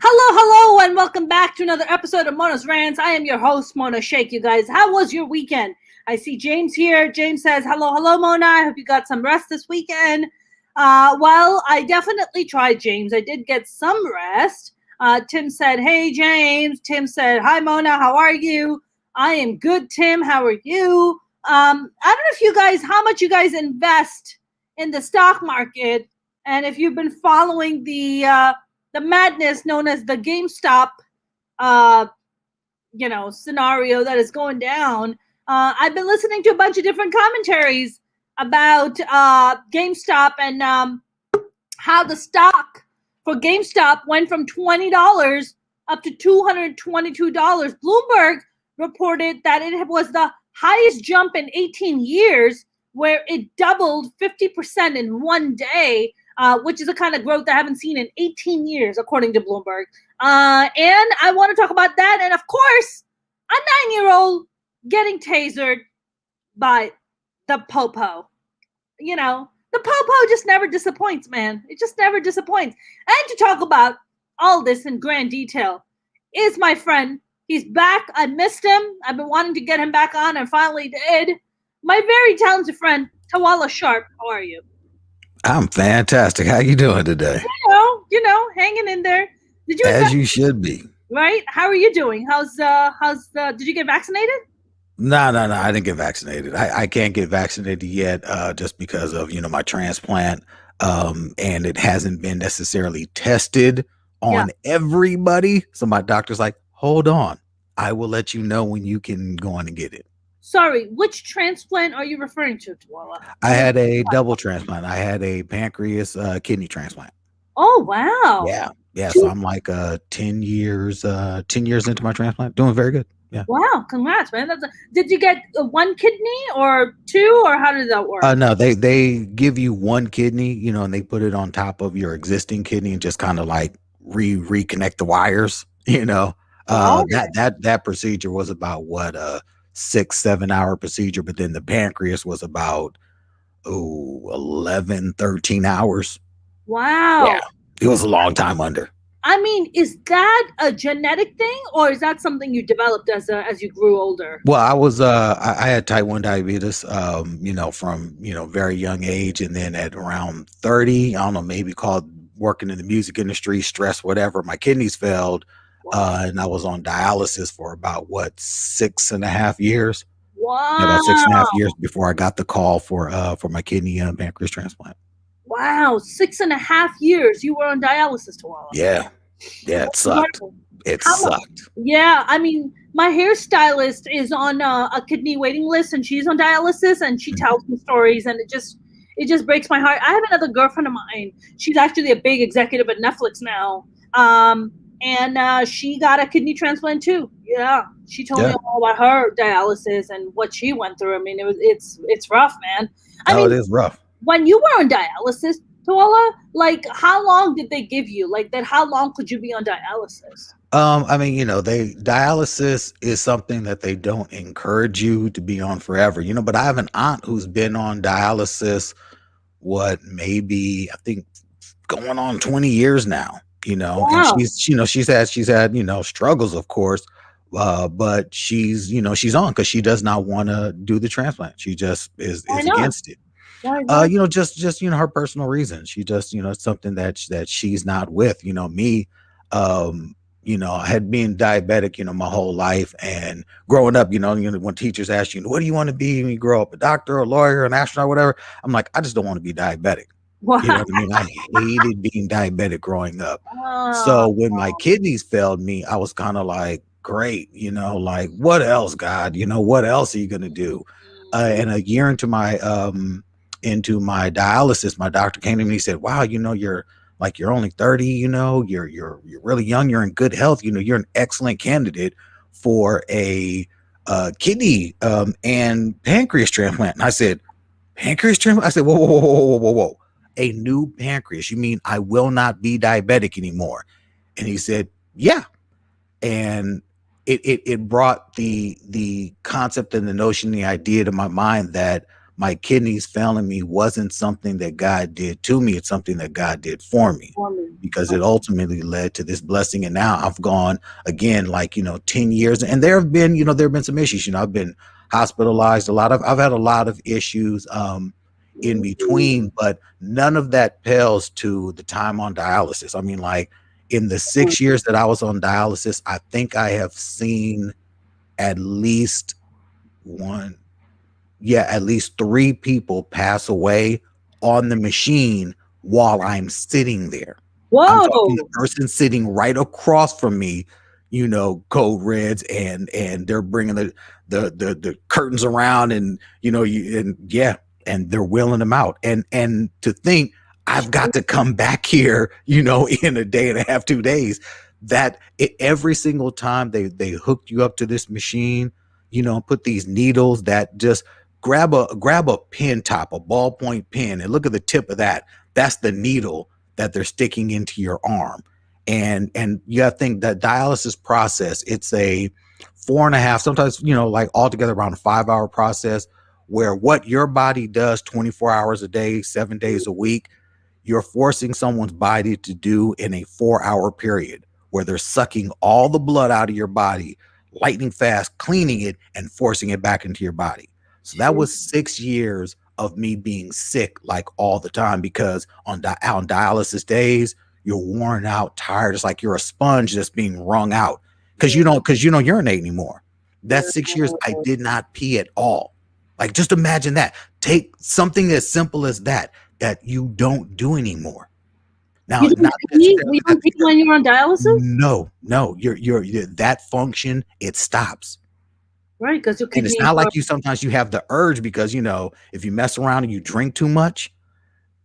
Hello, and welcome back to another episode of Mona's Rants. I am your host, Mona Shake, you guys. How was your weekend? I see James here. James says, hello, Mona. I hope you got some rest this weekend. Well, I definitely tried, James. I did get some rest. Tim said, hey, James. Tim said, hi, Mona. How are you? I am good, Tim. How are you? I don't know if you guys, how much you guys invest in the stock market, and if you've been following the madness known as the GameStop, scenario that is going down. I've been listening to a bunch of different commentaries about GameStop and how the stock for GameStop went from $20 up to $222. Bloomberg reported that it was the highest jump in 18 years, where it doubled 50% in one day. Which is a kind of growth I haven't seen in 18 years, according to Bloomberg. And I want to talk about that. And of course, a 9-year-old getting tasered by the Popo. You know, the Popo just never disappoints, man. It just never disappoints. And to talk about all this in grand detail is my friend. He's back. I missed him. I've been wanting to get him back on and finally did. My very talented friend, Tawala Sharp. How are you? I'm fantastic. How you doing today? You know, hanging in there. As you should be. Right? How are you doing? Did you get vaccinated? No. I didn't get vaccinated. I can't get vaccinated yet, just because of, my transplant. And it hasn't been necessarily tested on everybody. So my doctor's like, hold on. I will let you know when you can go on and get it. Sorry, which transplant are you referring to, Tawala? I had a double transplant. I had a pancreas kidney transplant. Oh, wow. Yeah. So I'm like 10 years into my transplant. Doing very good. Yeah. Wow, congrats, man. Did you get one kidney or two, or how did that work? No, they give you one kidney, and they put it on top of your existing kidney and just kind of like reconnect the wires, That procedure was about 6-7 hour procedure, but then the pancreas was about 11, 13 hours. Wow. Yeah, it was a long time under. I mean, is that a genetic thing, or is that something you developed as you grew older? Well, I had type 1 diabetes, from very young age, and then at around 30, I don't know, maybe called working in the music industry, stress, whatever, my kidneys failed. And I was on dialysis for about 6.5 years. Wow. About 6.5 years before I got the call for my kidney and pancreas transplant. Wow, 6.5 years you were on dialysis, Tawala. Yeah, it sucked. It sucked. Yeah, I mean, my hairstylist is on a kidney waiting list, and she's on dialysis, and she tells me stories, and it just breaks my heart. I have another girlfriend of mine. She's actually a big executive at Netflix now. And she got a kidney transplant too. Yeah, she told me all about her dialysis and what she went through. I mean, it's rough, man. It is rough. When you were on dialysis, Tawala, like, how long did they give you? Like, that? How long could you be on dialysis? Dialysis is something that they don't encourage you to be on forever. But I have an aunt who's been on dialysis. Maybe I think going on 20 years now. Wow. And she's had struggles, of course, but she's on because she does not want to do the transplant. She just is against it. Just her personal reasons. She just it's something that she's not with. Me, I had been diabetic, my whole life, and growing up, when teachers ask you, what do you want to be when you grow up, a doctor, a lawyer, an astronaut, whatever, I'm like, I just don't want to be diabetic. Wow. You know what I mean? I hated being diabetic growing up. So when my kidneys failed me, I was kind of like, great, like, what else, God? What else are you gonna do? And a year into my dialysis, my doctor came to me and he said, wow, you're only 30, you're really young, you're in good health, you're an excellent candidate for a kidney and pancreas transplant. And I said, pancreas transplant? I said, whoa. A new pancreas? You mean I will not be diabetic anymore? And he said, yeah. And it brought the concept and the notion, the idea to my mind that my kidneys failing me wasn't something that God did to me. It's something that God did for me, because it ultimately led to this blessing. And now I've gone again, like, 10 years. And there have been some issues. I've been hospitalized I've had a lot of issues in between, but none of that pales to the time on dialysis. I mean, like, in the 6 years that I was on dialysis, I think I have seen at least at least 3 people pass away on the machine while I'm sitting there. Whoa. I'm talking the person sitting right across from me, code reds, and they're bringing the curtains around, and and they're wheeling them out. And to think I've got to come back here, in a day and a half, 2 days, every single time they hooked you up to this machine, put these needles that just grab a pin top, a ballpoint pen, and look at the tip of that. That's the needle that they're sticking into your arm. And you gotta think that dialysis process, it's a 4.5, sometimes, like altogether around a 5-hour process, where what your body does 24 hours a day, 7 days a week, you're forcing someone's body to do in a 4-hour period, where they're sucking all the blood out of your body, lightning fast, cleaning it, and forcing it back into your body. So that was 6 years of me being sick, like, all the time, because on dialysis days, you're worn out, tired. It's like you're a sponge that's being wrung out, because you don't urinate anymore. That 6 years, I did not pee at all. Like, just imagine that. Take something as simple as that you don't do anymore. Now, you don't pee when you're on dialysis? No, you're that function, it stops. Right, because and it's not like sometimes you have the urge, because if you mess around and you drink too much,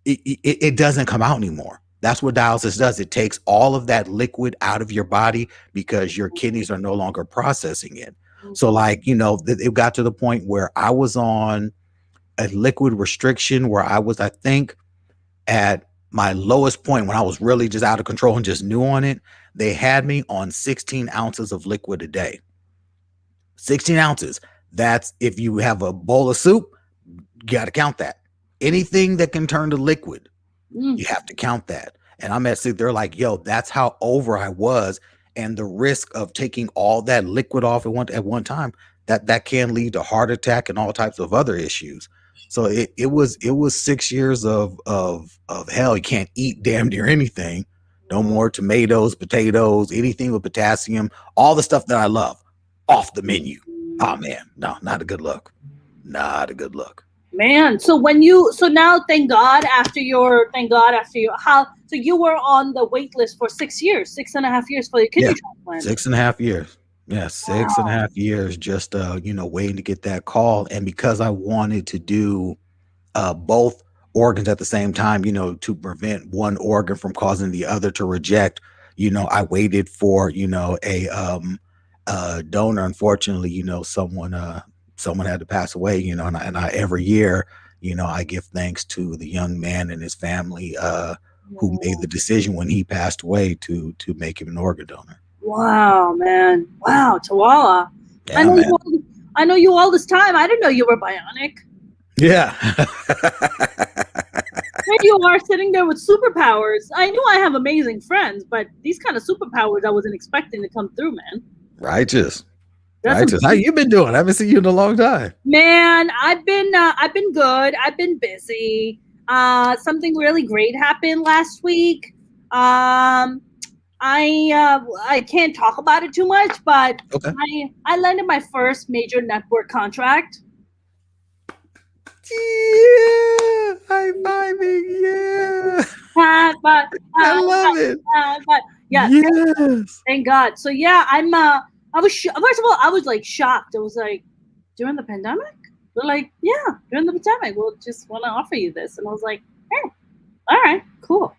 it doesn't come out anymore. That's what dialysis does. It takes all of that liquid out of your body, because your kidneys are no longer processing it. So, like, it got to the point where I was on a liquid restriction, where I was, I think, at my lowest point, when I was really just out of control and just new on it. They had me on 16 ounces of liquid a day. 16 ounces. That's, if you have a bowl of soup, you got to count that. Anything that can turn to liquid, you have to count that. And I'm at, they're like, yo, that's how over I was. And the risk of taking all that liquid off at one time, that can lead to heart attack and all types of other issues. So it was 6 years of hell. You can't eat damn near anything. No more tomatoes, potatoes, anything with potassium, all the stuff that I love, off the menu. Oh man, no, not a good look. Not a good look. Man, so now, thank God after your so you were on the wait list for 6 years, 6.5 years for your kidney transplant. 6.5 years. Yeah, 6.5 years, just waiting to get that call. And because I wanted to do both organs at the same time, to prevent one organ from causing the other to reject, I waited for a donor. Unfortunately, someone had to pass away, and I every year, I give thanks to the young man and his family who made the decision when he passed away to make him an organ donor. Wow, man. Wow, Tawala. Yeah, I know you all this time. I didn't know you were bionic. Yeah. There you are, sitting there with superpowers. I knew I have amazing friends, but these kind of superpowers I wasn't expecting to come through, man. Righteous. How you been doing? I haven't seen you in a long time. Man, I've been good. I've been busy. Something really great happened last week. I can't talk about it too much, but okay. I landed my first major network contract. Yeah, high-fiving, yeah. I love it. Yeah, yes. Thank God. So yeah, I was first of all, I was like shocked. I was like, during the pandemic? They're like, yeah, during the pandemic, we'll just want to offer you this. And I was like, hey, all right, cool.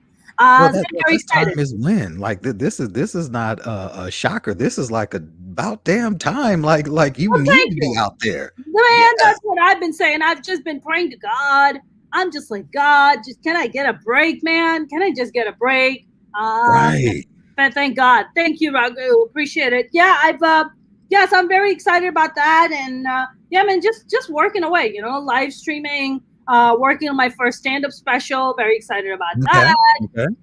This time is when, like, this is not a shocker. This is like about damn time. Like you need to be out there. Man, that's what I've been saying. I've just been praying to God. I'm just like, God, just can I get a break, man? Can I just get a break? Right. But thank God. Thank you, Raghu. Appreciate it. Yeah, yes, I'm very excited about that. And Yeah, man, just working away, live streaming, working on my first stand-up special. Very excited about Okay. that. Okay.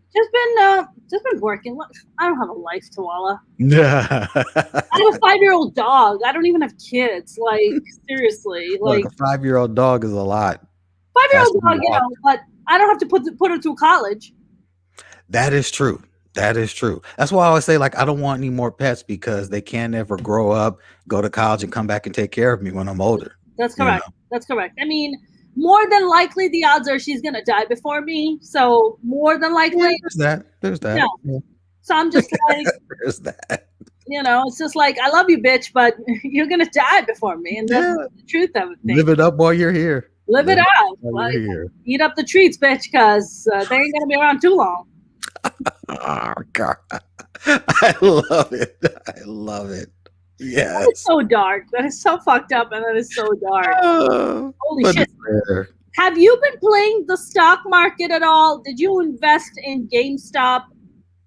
Just been working. I don't have a life, Tawala. I have a 5-year-old dog. I don't even have kids. Like, seriously, Look, like a 5-year-old dog is a lot. Has to 5-year-old be dog, walked. but I don't have to put her through college. That is true. That is true. That's why I always say, like, I don't want any more pets because they can't ever grow up, go to college, and come back and take care of me when I'm older. That's correct. That's correct. I mean, more than likely, the odds are she's gonna die before me. So more than likely, there's that. There's that. no. Yeah. So I'm just like, There's that. it's just like, I love you, bitch, but you're gonna die before me, and that's the truth of it. Live it up while you're here. Live it out. While you're here. Eat up the treats, bitch, because they ain't gonna be around too long. Oh God, I love it. I love it. Yes. That is so dark. That is so fucked up, and that is so dark. Holy shit. Have you been playing the stock market at all? Did you invest in GameStop?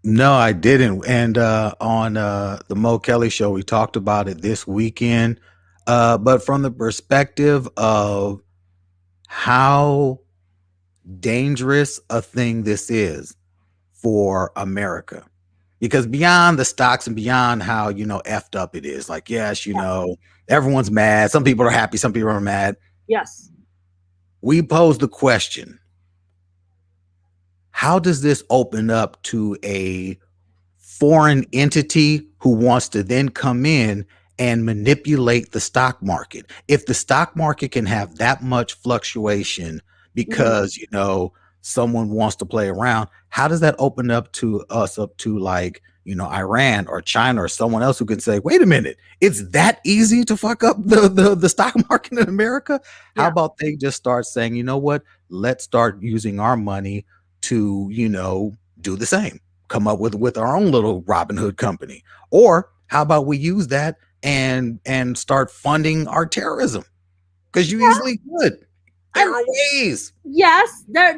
No, I didn't. And on the Mo Kelly show, we talked about it this weekend. But from the perspective of how dangerous a thing this is for America. Because beyond the stocks and beyond how, effed up it is, like, yes, everyone's mad. Some people are happy. Some people are mad. Yes. We pose the question, how does this open up to a foreign entity who wants to then come in and manipulate the stock market? If the stock market can have that much fluctuation because, someone wants to play around, how does that open up to like, Iran or China or someone else who can say, wait a minute, it's that easy to fuck up the stock market in America? Yeah. How about they just start saying, you know what, let's start using our money to, do the same, come up with our own little Robin Hood company? Or how about we use that and start funding our terrorism? Because you easily could. There are ways. Yes, I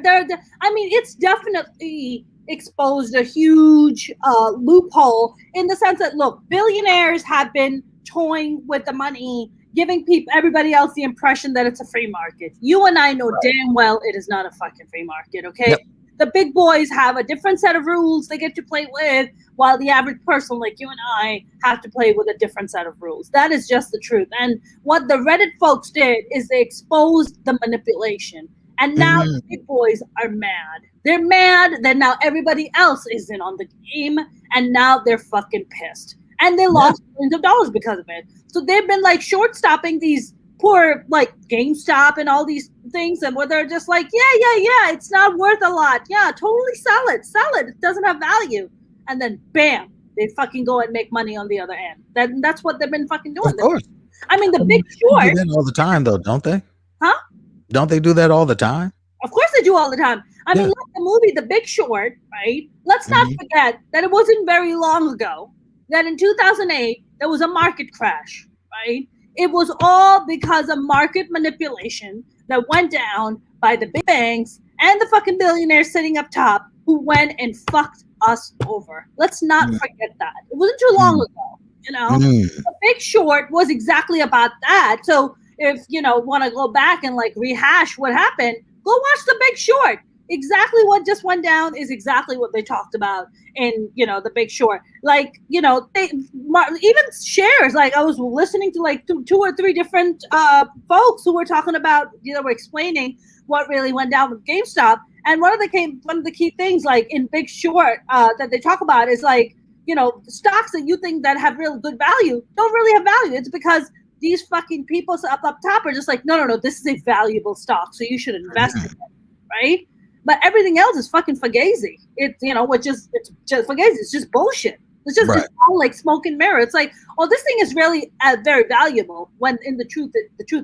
mean, it's definitely exposed a huge loophole in the sense that, look, billionaires have been toying with the money, giving everybody else the impression that it's a free market. You and I know damn well it is not a fucking free market, okay? Yep. The big boys have a different set of rules they get to play with, while the average person like you and I have to play with a different set of rules. That is just the truth. And what the Reddit folks did is they exposed the manipulation. And now the big boys are mad. They're mad that now everybody else is in on the game, and now they're fucking pissed. And they lost millions of dollars because of it. So they've been like short-stopping these poor, like, GameStop and all these things, and where they're just like, yeah, it's not worth a lot. Yeah, totally sell it. It doesn't have value. And then bam, they fucking go and make money on the other end. That's what they've been fucking doing. Of course. I mean, the Big Short. They do that all the time, though, don't they? Huh? Don't they do that all the time? Of course they do all the time. I mean, like the movie The Big Short, right? Let's not forget that it wasn't very long ago that in 2008 there was a market crash, right? It was all because of market manipulation that went down by the big banks and the fucking billionaires sitting up top who went and fucked us over. Let's not forget that. It wasn't too long ago, The Big Short was exactly about that. So if, want to go back and like rehash what happened, go watch The Big Short. Exactly what just went down is exactly what they talked about in, The Big Short. Like, they even shares, like I was listening to like two or three different folks who were talking about, were explaining what really went down with GameStop. And one of the key things, like in Big Short, that they talk about is like, stocks that you think that have real good value don't really have value. It's because these fucking people up top are just like, no, this is a valuable stock, so you should invest in it, right? But everything else is fucking fugazi. It's it's just fugazi. It's just bullshit. It's just all like smoke and mirror. It's like, this thing is really very valuable. When in the truth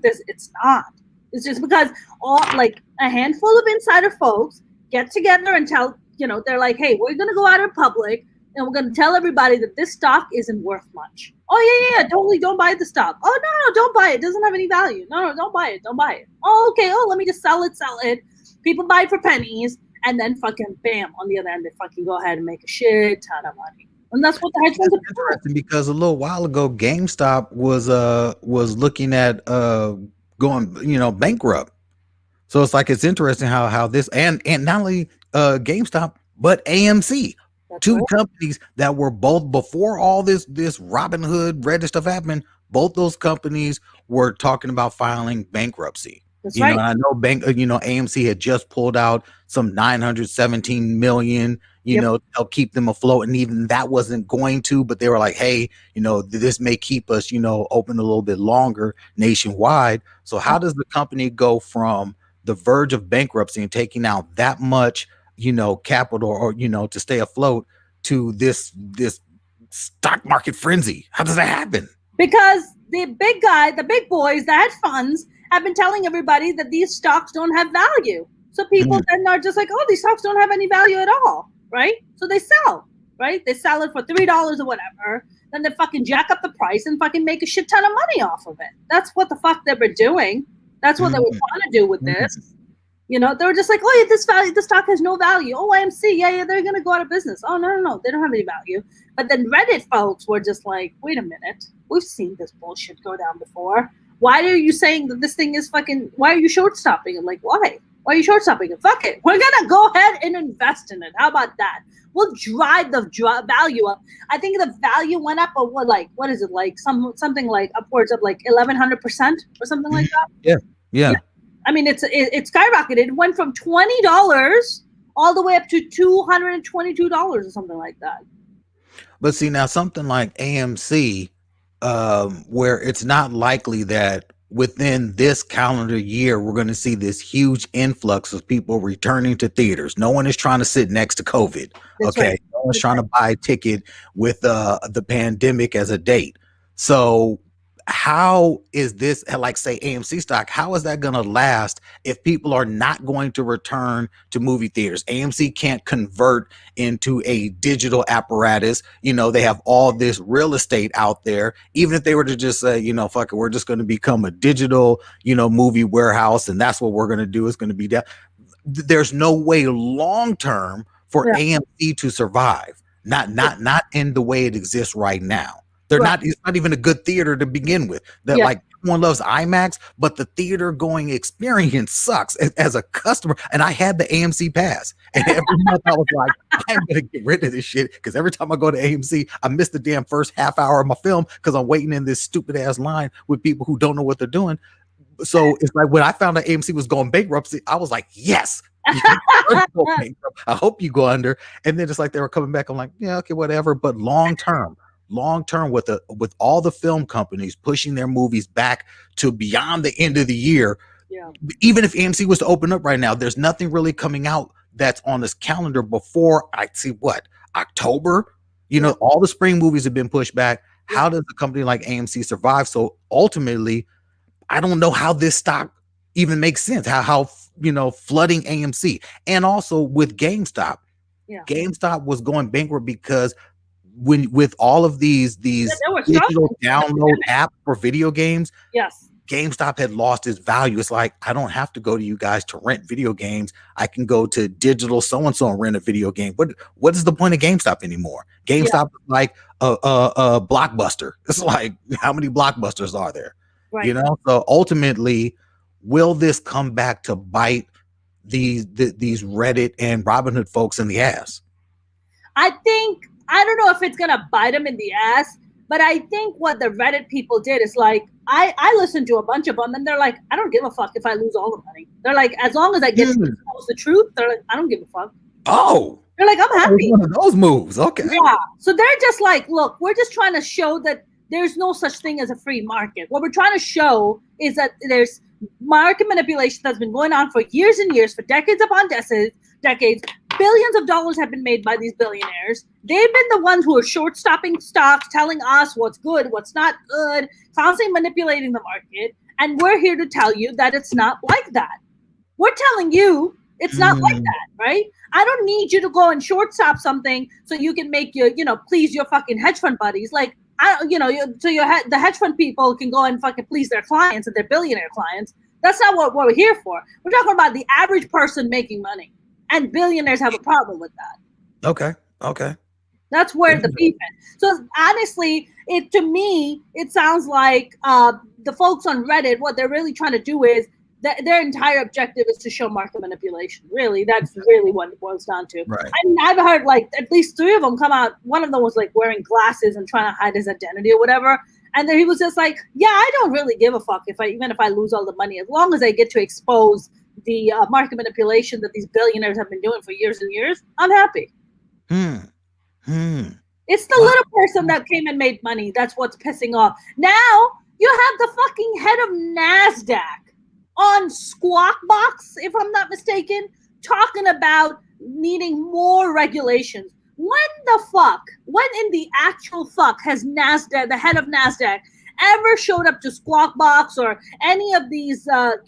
is it's not. It's just because all like a handful of insider folks get together and tell, they're like, hey, we're gonna go out in public and we're gonna tell everybody that this stock isn't worth much. Oh yeah, totally. Don't buy the stock. Oh no, don't buy it. It doesn't have any value. No, don't buy it. Don't buy it. Oh okay. Oh, let me just sell it. People buy it for pennies, and then fucking bam, on the other end, they fucking go ahead and make a shit ton of money. And that's what the hedge funds are interesting because a little while ago, GameStop was looking at going bankrupt. So it's like it's interesting how this and not only GameStop but AMC, two companies that were both before all this Robinhood Reddit stuff happened. Both those companies were talking about filing bankruptcy. That's right. And I know AMC had just pulled out some 917 million, to help keep them afloat. And even that wasn't going to, but they were like, hey, this may keep us, open a little bit longer nationwide. So how does the company go from the verge of bankruptcy and taking out that much, capital or, to stay afloat to this stock market frenzy? How does that happen? Because the big boys, the hedge funds have been telling everybody that these stocks don't have value. So people then are just like, oh, these stocks don't have any value at all, right? So they sell, right? They sell it for $3 or whatever. Then they fucking jack up the price and fucking make a shit ton of money off of it. That's what the fuck they were doing. That's what they were trying to do with this. They were just like, oh, yeah, this stock has no value. Oh, AMC, yeah, they're going to go out of business. Oh, no, they don't have any value. But then Reddit folks were just like, wait a minute. We've seen this bullshit go down before. Why are you saying that this thing is fucking, why are you short stopping? I'm like, why? Why are you short stopping it? Fuck it. We're going to go ahead and invest in it. How about that? We'll drive the value up. I think the value went up of what is it? Like something like upwards of like 1,100% or something like that. Yeah. I mean, it skyrocketed. It went from $20 all the way up to $222 or something like that. But see, now something like AMC, where it's not likely that within this calendar year we're going to see this huge influx of people returning to theaters. No one is trying to sit next to COVID. That's right. No one's trying to buy a ticket with the pandemic as a date. So how is this, like say AMC stock, how is that going to last if people are not going to return to movie theaters? AMC can't convert into a digital apparatus. They have all this real estate out there. Even if they were to just say, fuck it, we're just going to become a digital, movie warehouse, and that's what we're going to do. It's going to be that. There's no way long term for AMC to survive. Not in the way it exists right now. It's not even a good theater to begin with. Like everyone loves IMAX, but the theater going experience sucks as a customer. And I had the AMC pass, and every month I was like, I'm gonna get rid of this shit because every time I go to AMC, I miss the damn first half hour of my film because I'm waiting in this stupid ass line with people who don't know what they're doing. So it's like when I found out AMC was going bankruptcy, I was like, yes. I hope you go under. And then it's like they were coming back. I'm like, yeah, okay, whatever. But long term with all the film companies pushing their movies back to beyond the end of the year, even if AMC was to open up right now, there's nothing really coming out that's on this calendar before I see October. All the spring movies have been pushed back. How does a company like AMC survive? So ultimately, I don't know how this stock even makes sense. How flooding AMC, and also with GameStop. GameStop was going bankrupt because with all of these digital download apps for video games, GameStop had lost its value. It's like, I don't have to go to you guys to rent video games. I can go to digital so-and-so and rent a video game. What is the point of GameStop anymore? GameStop is like a Blockbuster. It's like, how many Blockbusters are there? Right. So ultimately, will this come back to bite these Reddit and Robinhood folks in the ass? I don't know if it's going to bite them in the ass, but I think what the Reddit people did is like, I listened to a bunch of them and they're like, I don't give a fuck if I lose all the money. They're like, as long as I get to expose the truth, they're like, I don't give a fuck. Oh. They're like, I'm happy. One of those moves. Okay. Yeah. So they're just like, look, we're just trying to show that there's no such thing as a free market. What we're trying to show is that there's market manipulation that's been going on for years and years, for decades upon decades. Billions of dollars have been made by these billionaires. They've been the ones who are short stopping stocks, telling us what's good, what's not good, constantly manipulating the market. And we're here to tell you that it's not like that. We're telling you it's not like that, right? I don't need you to go and short stop something so you can make your, please your fucking hedge fund buddies. Like, the hedge fund people can go and fucking please their clients and their billionaire clients. That's not what we're here for. We're talking about the average person making money. And billionaires have a problem with that. Okay. That's where the beef is. So honestly, to me, it sounds like the folks on Reddit, what they're really trying to do is their entire objective is to show market manipulation. Really, that's really what it boils down to. Right. I mean, I've heard like at least 3 of them come out. One of them was like wearing glasses and trying to hide his identity or whatever. And then he was just like, yeah, I don't really give a fuck even if I lose all the money, as long as I get to expose the market manipulation that these billionaires have been doing for years and years, I'm happy. It's the little person that came and made money. That's what's pissing off. Now you have the fucking head of NASDAQ on Squawk Box, if I'm not mistaken, talking about needing more regulations. When in the actual fuck has NASDAQ, the head of NASDAQ, ever showed up to Squawk Box or any of these, like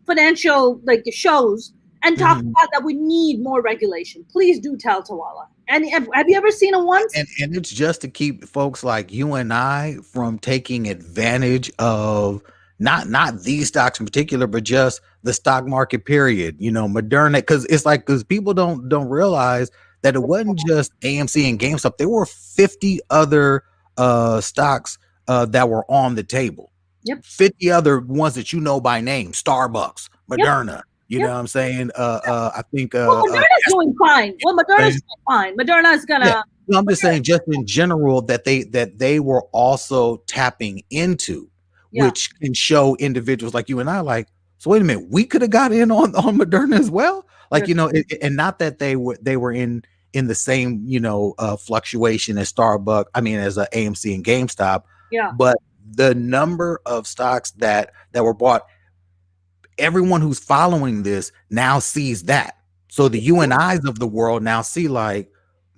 financial shows and talked about that we need more regulation? Please do tell Tawala. And have you ever seen it once? And it's just to keep folks like you and I from taking advantage of not these stocks in particular, but just the stock market period. Moderna, because people don't realize that it wasn't just AMC and GameStop. There were 50 other stocks that were on the table. Yep. 50 other ones that by name. Starbucks, Moderna. You know what I'm saying? I think Moderna's doing fine. Well, Moderna's doing fine. Moderna's gonna. Yeah. No, I'm just saying, just in general, that they were also tapping into, which can show individuals like you and I, like, so wait a minute, we could have got in on Moderna as well, like and not that they were in the same fluctuation as Starbucks. I mean, as AMC and GameStop. Yeah. But the number of stocks that were bought. Everyone who's following this now sees that. So the you and I's of the world now see, like,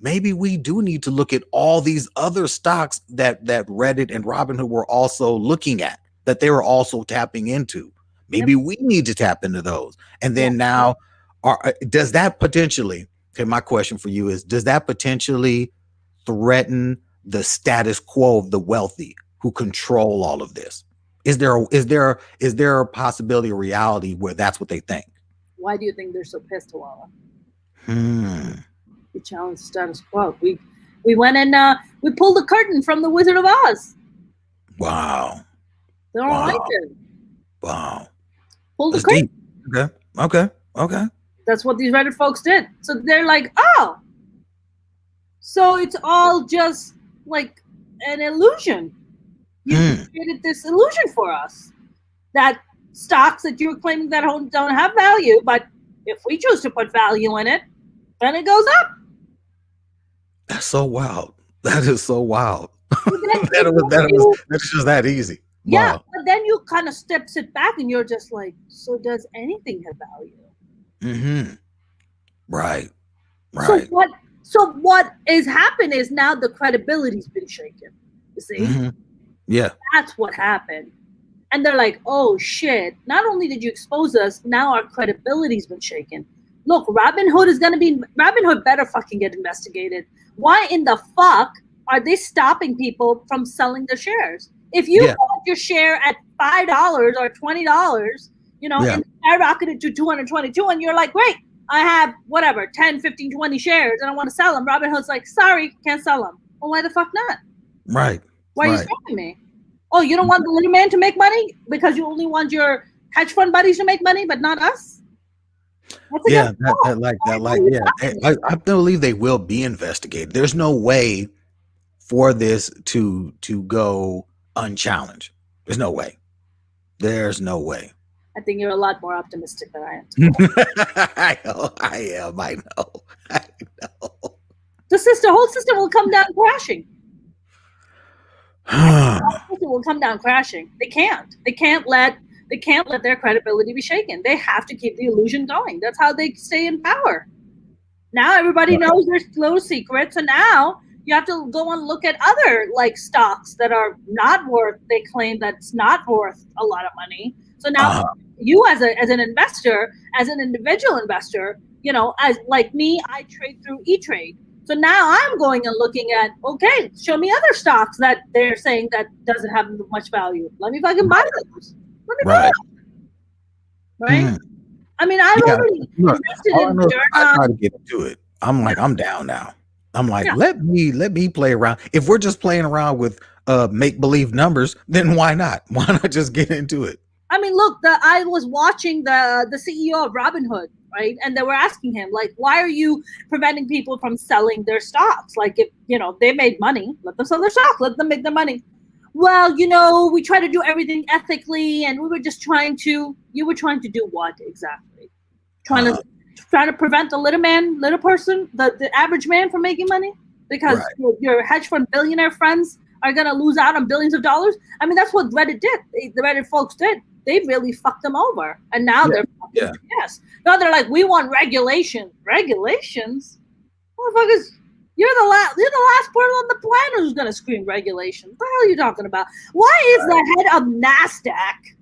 maybe we do need to look at all these other stocks that Reddit and Robinhood were also looking at, that they were also tapping into. Maybe we need to tap into those. And then now, does that potentially, my question for you is, does that potentially threaten the status quo of the wealthy who control all of this? Is there a possibility, a reality where that's what they think? Why do you think they're so pissed, Tawala? We challenged the status quo. We went and we pulled the curtain from the Wizard of Oz. Wow. They don't like it. Wow. Pull the curtain. Okay. That's what these Reddit folks did. So they're like, oh, so it's all just like an illusion. You created this illusion for us that stocks that you were claiming that don't have value, but if we choose to put value in it, then it goes up. That's so wild. That is so wild. That's just that easy. Yeah, wow. But then you kind of sit back and you're just like, so does anything have value? Right. So what has happened is now the credibility's been shaken. You see? Yeah. That's what happened. And they're like, oh shit, not only did you expose us, now our credibility's been shaken. Look, Robinhood better fucking get investigated. Why in the fuck are they stopping people from selling their shares? If you bought your share at $5 or $20, and skyrocketed to 222, and you're like, great, I have whatever, 10, 15, 20 shares, and I want to sell them. Robinhood's like, sorry, can't sell them. Well, why the fuck not? Right. Why are you stopping me? Oh, you don't want the little man to make money because you only want your hedge fund buddies to make money, but not us? I believe they will be investigated. There's no way for this to go unchallenged. There's no way. I think you're a lot more optimistic than I am. I know. The whole system will come down crashing. It will come down crashing. They can't let their credibility be shaken. They have to keep the illusion going. That's how they stay in power. Now everybody knows there's little secrets, and now you have to go and look at other stocks that are not worth. They claim that's not worth a lot of money. So now you as an investor, as an individual investor, as like me, I trade through E-Trade. So now I'm going and looking at, okay, show me other stocks that they're saying that doesn't have much value. Let me fucking buy those. Let me buy them. Right? I mean, I've already invested in Moderna. I try to get into it. I'm down now. I'm like, let me play around. If we're just playing around with make believe numbers, then why not? Why not just get into it? I mean, look, I was watching the CEO of Robinhood, right? And they were asking him, like, why are you preventing people from selling their stocks? Like, if, they made money, let them sell their stock, let them make their money. Well, we try to do everything ethically, and we were just you were trying to do what exactly? Trying to prevent the little person, the average man from making money? Because your hedge fund billionaire friends are going to lose out on billions of dollars? I mean, that's what Reddit did. The Reddit folks did. They really fucked them over. And now they're yes. Now they're like, we want regulation. Regulations? Motherfuckers, you're the last person on the planet who's gonna scream regulation. What the hell are you talking about? Why is the head of NASDAQ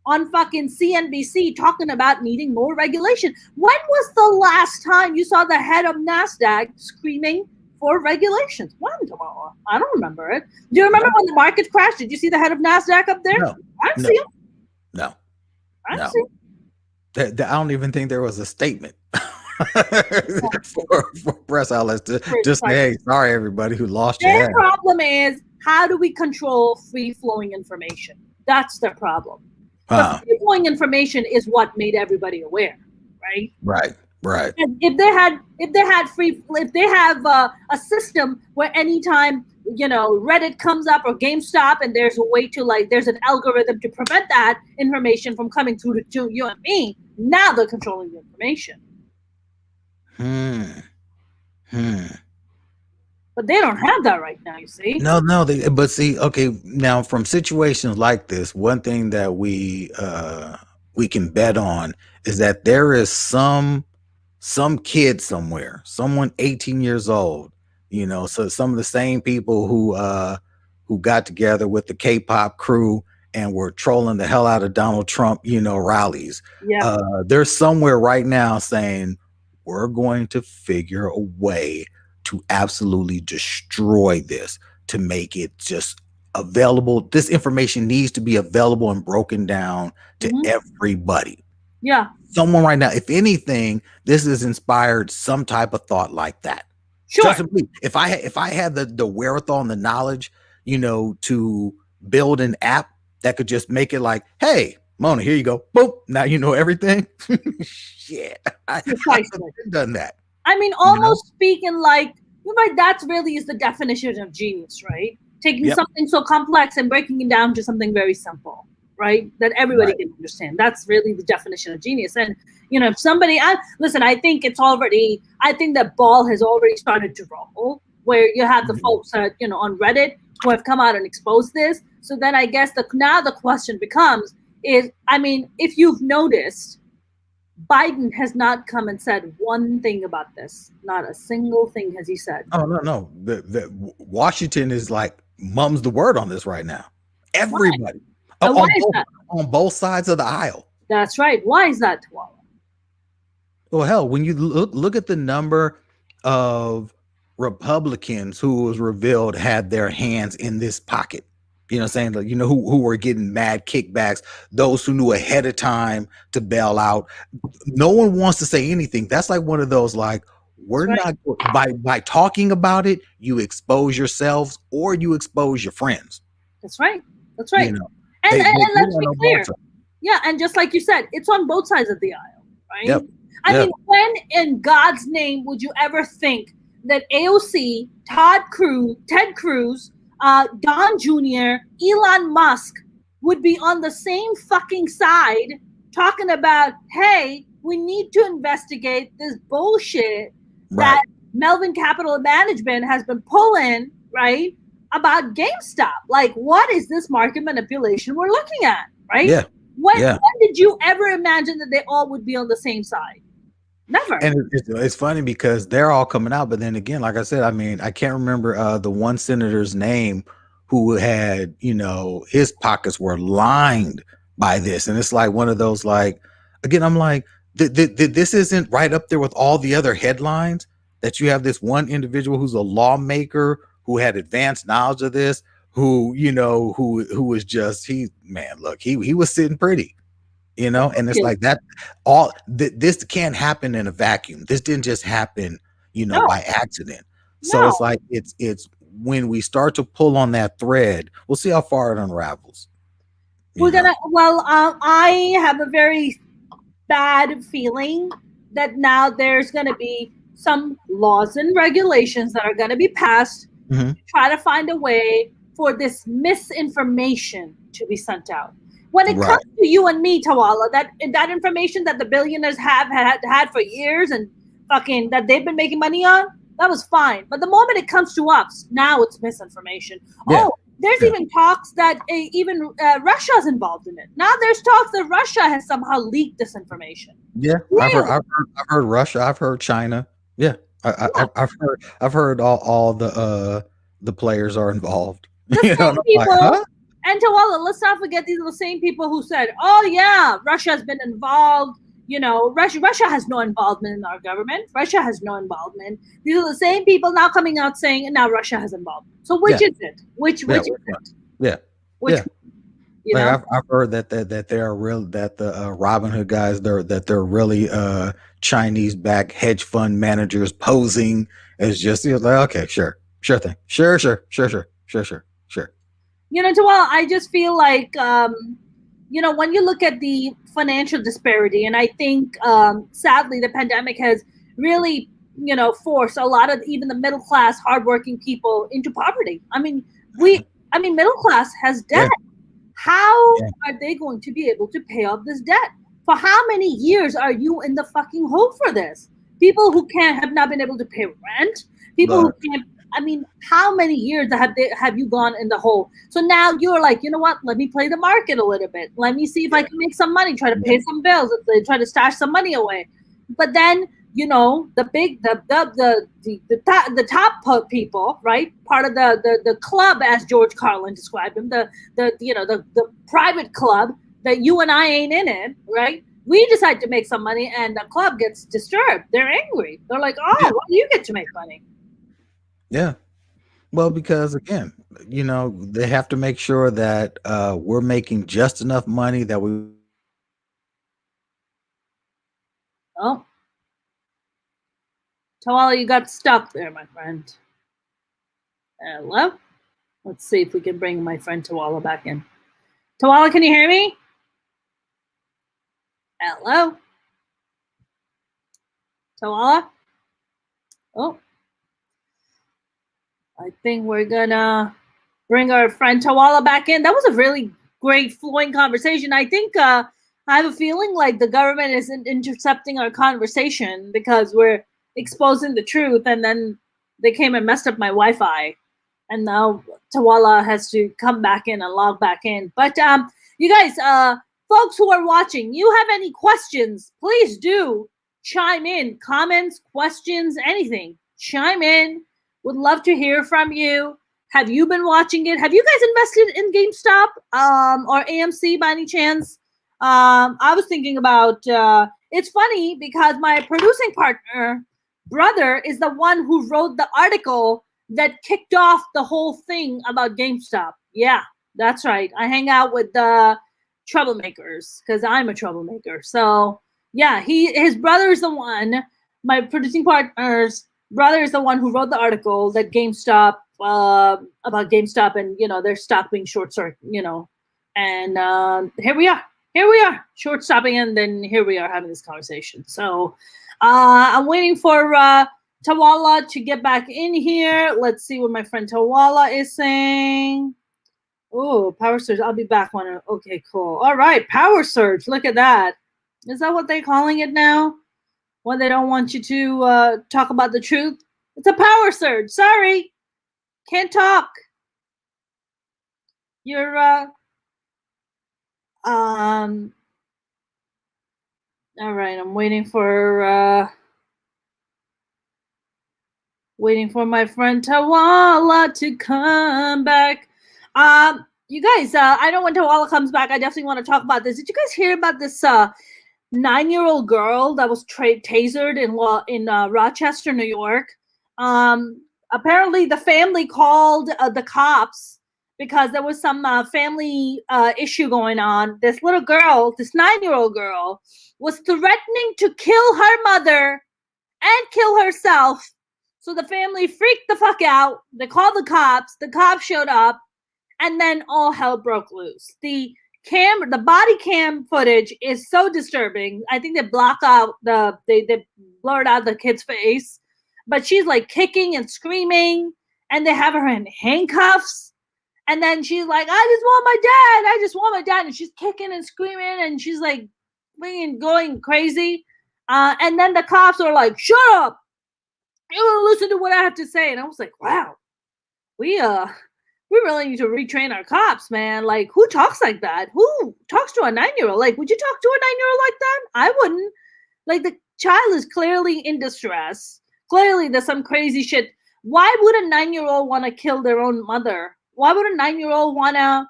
on fucking CNBC talking about needing more regulation? When was the last time you saw the head of NASDAQ screaming for regulations? When, Tawala? I don't remember it. Do you remember when the market crashed? Did you see the head of NASDAQ up there? No. I didn't see him. No. I didn't see him. I don't even think there was a statement for press outlets to just say, hey, sorry everybody who lost your head. Their problem is, how do we control free-flowing information? That's their problem. But free-flowing information is what made everybody aware, right? Right. And if they have a system where anytime Reddit comes up or GameStop, and there's a way to there's an algorithm to prevent that information from coming through to you and me, now they're controlling the information. But they don't have that right now, you see. No, but see, okay, now from situations like this, one thing that we can bet on is that there is some kid somewhere, someone 18 years old, so some of the same people who got together with the K-pop crew and were trolling the hell out of Donald Trump, rallies. Yeah. There's somewhere right now saying, we're going to figure a way to absolutely destroy this, to make it just available. This information needs to be available and broken down to everybody. Yeah. Someone right now, if anything, this has inspired some type of thought like that. Sure. If I had the wherewithal and the knowledge, to build an app that could just make it like, hey, Mona, here you go. Boop. Now you know everything. Shit. I've done that. I mean, almost speaking that really is the definition of genius, right? Taking something so complex and breaking it down to something very simple, right? That everybody can understand. That's really the definition of genius. And, if somebody, I think that ball has already started to roll, where you have the folks that, on Reddit who have come out and exposed this. So then I guess now the question becomes is, if you've noticed, Biden has not come and said one thing about this. Not a single thing has he said. Oh, no. The Washington is mum's the word on this right now. Everybody. On both sides of the aisle. That's right. Why is that, Tawala? Well, hell, when you look at the number of Republicans who was revealed had their hands in this pocket. Saying who were getting mad kickbacks, those who knew ahead of time to bail out. No one wants to say anything. That's like one of those we're not by talking about it, you expose yourselves or you expose your friends. That's right. And let's be clear. Yeah, and just like you said, it's on both sides of the aisle, right? Yep. I mean, when in God's name would you ever think that AOC, Ted Cruz, Don Jr., Elon Musk would be on the same fucking side talking about, hey, we need to investigate this bullshit that Melvin Capital Management has been pulling, right, about GameStop. What is this market manipulation we're looking at, right? Yeah. When did you ever imagine that they all would be on the same side? Never. And it's funny because they're all coming out, but then again, like I said, I can't remember the one senator's name who had, his pockets were lined by this, and it's one of those again, I'm this isn't right up there with all the other headlines that you have this one individual who's a lawmaker who had advanced knowledge of this, who was just he was sitting pretty. And it's that this can't happen in a vacuum. This didn't just happen, by accident. So it's like it's when we start to pull on that thread, we'll see how far it unravels. I have a very bad feeling that now there's going to be some laws and regulations that are going to be passed to try to find a way for this misinformation to be sent out. When it comes to you and me, Tawala, that information that the billionaires have had for years and fucking that they've been making money on, that was fine. But the moment it comes to us, now it's misinformation. Yeah. Oh, there's even talks that even Russia's involved in it. Now there's talks that Russia has somehow leaked this information. Yeah, really? I've heard Russia. I've heard China. Yeah, I've heard all the players are involved. The same people. Like, huh? And Tawala, let's not forget these are the same people who said, "Oh yeah, Russia has been involved." You know, Russia has no involvement in our government. Russia has no involvement. These are the same people now coming out saying, now Russia has involvement. So which is it? Which is it? Yeah. Which, you know? I've heard that they are real, that the Robinhood guys, they're really Chinese backed hedge fund managers posing as just like, okay, sure thing. Sure. You know, Tawala, I just feel like you know, when you look at the financial disparity, and I think sadly the pandemic has really, you know, forced a lot of even the middle class, hardworking people into poverty. I mean, middle class has debt. Yeah. How are they going to be able to pay off this debt? For how many years are you in the fucking hole for this? People who have not been able to pay rent. People who can't. I mean, how many years have you gone in the hole? So now you're like, you know what? Let me play the market a little bit. Let me see if I can make some money. Try to pay some bills. Try to stash some money away. But then, you know, the top people, right? Part of the club, as George Carlin described them, the private club that you and I ain't in it, right? We decide to make some money, and the club gets disturbed. They're angry. They're like, oh, well, you get to make money. Yeah. Well, because again, you know, they have to make sure that we're making just enough money that we. Oh. Tawala, you got stuck there, my friend. Hello? Let's see if we can bring my friend Tawala back in. Tawala, can you hear me? Hello? Tawala? Oh. I think we're gonna bring our friend Tawala back in. That was a really great flowing conversation. I think I have a feeling like the government isn't intercepting our conversation because we're exposing the truth, and then they came and messed up my Wi-Fi, and now Tawala has to come back in and log back in. But you guys, folks who are watching, you have any questions, please do chime in. Comments, questions, anything. Chime in. Would love to hear from you. Have you been watching it? Have you guys invested in GameStop or AMC by any chance? I was thinking about, it's funny because my producing partner, brother, is the one who wrote the article that kicked off the whole thing about GameStop. Yeah, that's right. I hang out with the troublemakers because I'm a troublemaker. So yeah, his brother is the one, my producing partner's brother is the one who wrote the article that GameStop, about GameStop and, you know, their stock being short circuit, you know, and here we are short stopping, and then here we are having this conversation. So I'm waiting for Tawala to get back in here. Let's see what my friend Tawala is saying. Oh, power surge. I'll be back when. Okay, cool. All right, power surge. Look at that. Is that what they're calling it now? When they don't want you to talk about the truth? It's a power surge. Sorry. Can't talk. You're all right, I'm waiting for my friend Tawala to come back. You guys, I know when Tawala comes back, I definitely want to talk about this. Did you guys hear about this 9-year-old girl that was tasered in Rochester, New York? Apparently the family called the cops because there was some family issue going on. This little girl, this 9-year-old girl, was threatening to kill her mother and kill herself So the family freaked the fuck out. They called the cops. The cops showed up, and then all hell broke loose. The body cam footage is so disturbing. I think they block out they blurred out the kid's face, but she's like kicking and screaming, and they have her in handcuffs. And then she's like, I just want my dad. And she's kicking and screaming, and she's like going crazy. And then the cops are like, shut up. You don't listen to what I have to say. And I was like, wow, we really need to retrain our cops, man. Like, who talks like that? Who talks to a 9-year-old? Like, would you talk to a 9-year-old like that? I wouldn't. Like, the child is clearly in distress. Clearly, there's some crazy shit. Why would a 9-year-old want to kill their own mother? Why would a 9-year-old want to,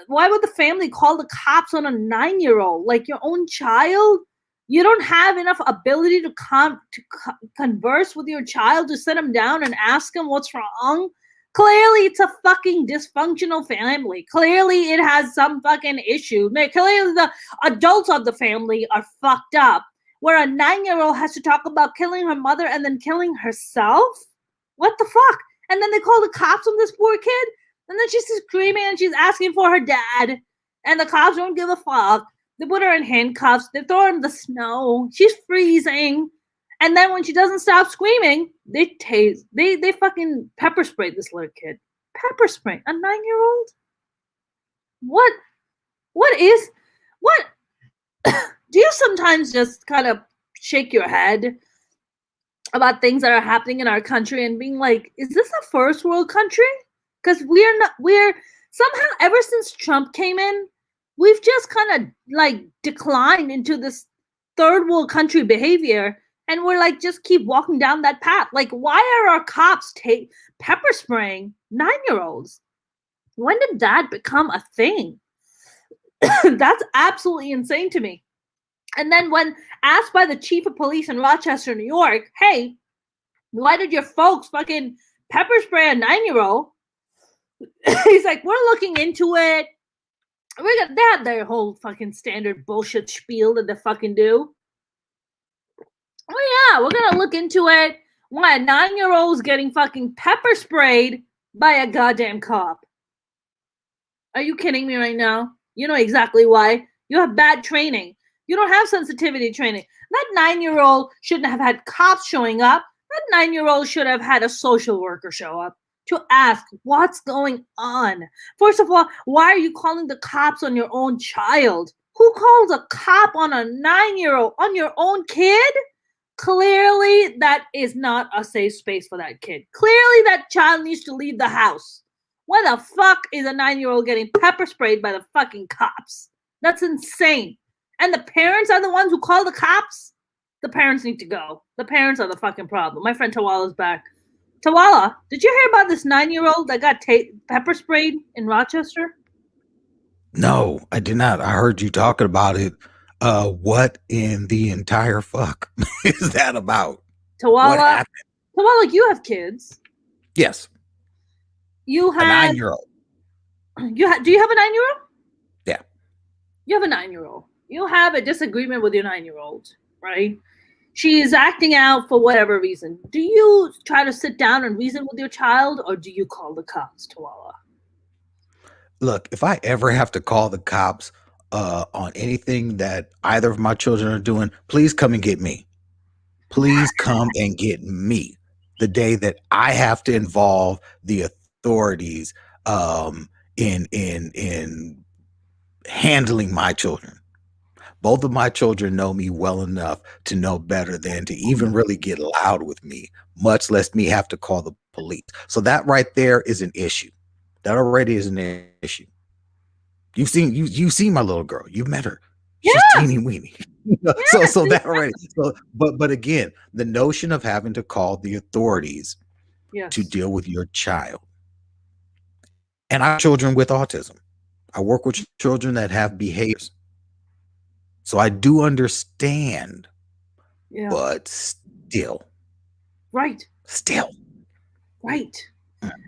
why would the family call the cops on a 9-year-old? Like, your own child? You don't have enough ability to converse with your child, to sit him down and ask him what's wrong? Clearly, it's a fucking dysfunctional family. Clearly, it has some fucking issue. Clearly, the adults of the family are fucked up. Where a 9-year-old has to talk about killing her mother and then killing herself? What the fuck? And then they call the cops on this poor kid? And then she's screaming and she's asking for her dad. And the cops don't give a fuck. They put her in handcuffs. They throw her in the snow. She's freezing. And then when she doesn't stop screaming, they fucking pepper spray this little kid. Pepper spray? A 9-year-old? What do you sometimes just kind of shake your head about things that are happening in our country and being like, is this a first world country? Because we're somehow, ever since Trump came in, we've just kind of like declined into this third world country behavior. And we're like, just keep walking down that path. Like, why are our cops pepper spraying 9-year-olds? When did that become a thing? That's absolutely insane to me. And then when asked by the chief of police in Rochester, New York, hey, why did your folks fucking pepper spray a 9-year-old? He's like, we're looking into it. They have their whole fucking standard bullshit spiel that they fucking do. Oh yeah, we're gonna look into it. Why a 9-year-old's getting fucking pepper sprayed by a goddamn cop? Are you kidding me right now? You know exactly why. You have bad training. You don't have sensitivity training. That 9-year-old shouldn't have had cops showing up. That 9-year-old should have had a social worker show up to ask what's going on. First of all, why are you calling the cops on your own child? Who calls a cop on a 9-year-old, on your own kid? Clearly, that is not a safe space for that kid. Clearly, that child needs to leave the house. Why the fuck is a 9-year-old getting pepper sprayed by the fucking cops? That's insane. And the parents are the ones who call the cops? The parents need to go. The parents are the fucking problem. My friend Tawala's back. Tawala, did you hear about this 9-year-old that got pepper sprayed in Rochester? No, I did not. I heard you talking about it. What in the entire fuck is that about? Tawala, what happened? Tawala, you have kids. Yes. You have a 9-year-old. Do you have a 9-year-old? Yeah. You have a 9-year-old. You have a disagreement with your 9-year-old, right? She is acting out for whatever reason. Do you try to sit down and reason with your child, or do you call the cops, Tawala? Look, if I ever have to call the cops on anything that either of my children are doing, please come and get me. Please come and get me the day that I have to involve the authorities in handling my children. Both of my children know me well enough to know better than to even really get loud with me, much less me have to call the police. So that right there is an issue. That already is an issue. You've seen my little girl. You've met her. She's teeny weeny. So that already. But again, the notion of having to call the authorities to deal with your child. And I have children with autism. I work with children that have behaviors. So I do understand. But still. Right. Still. Right.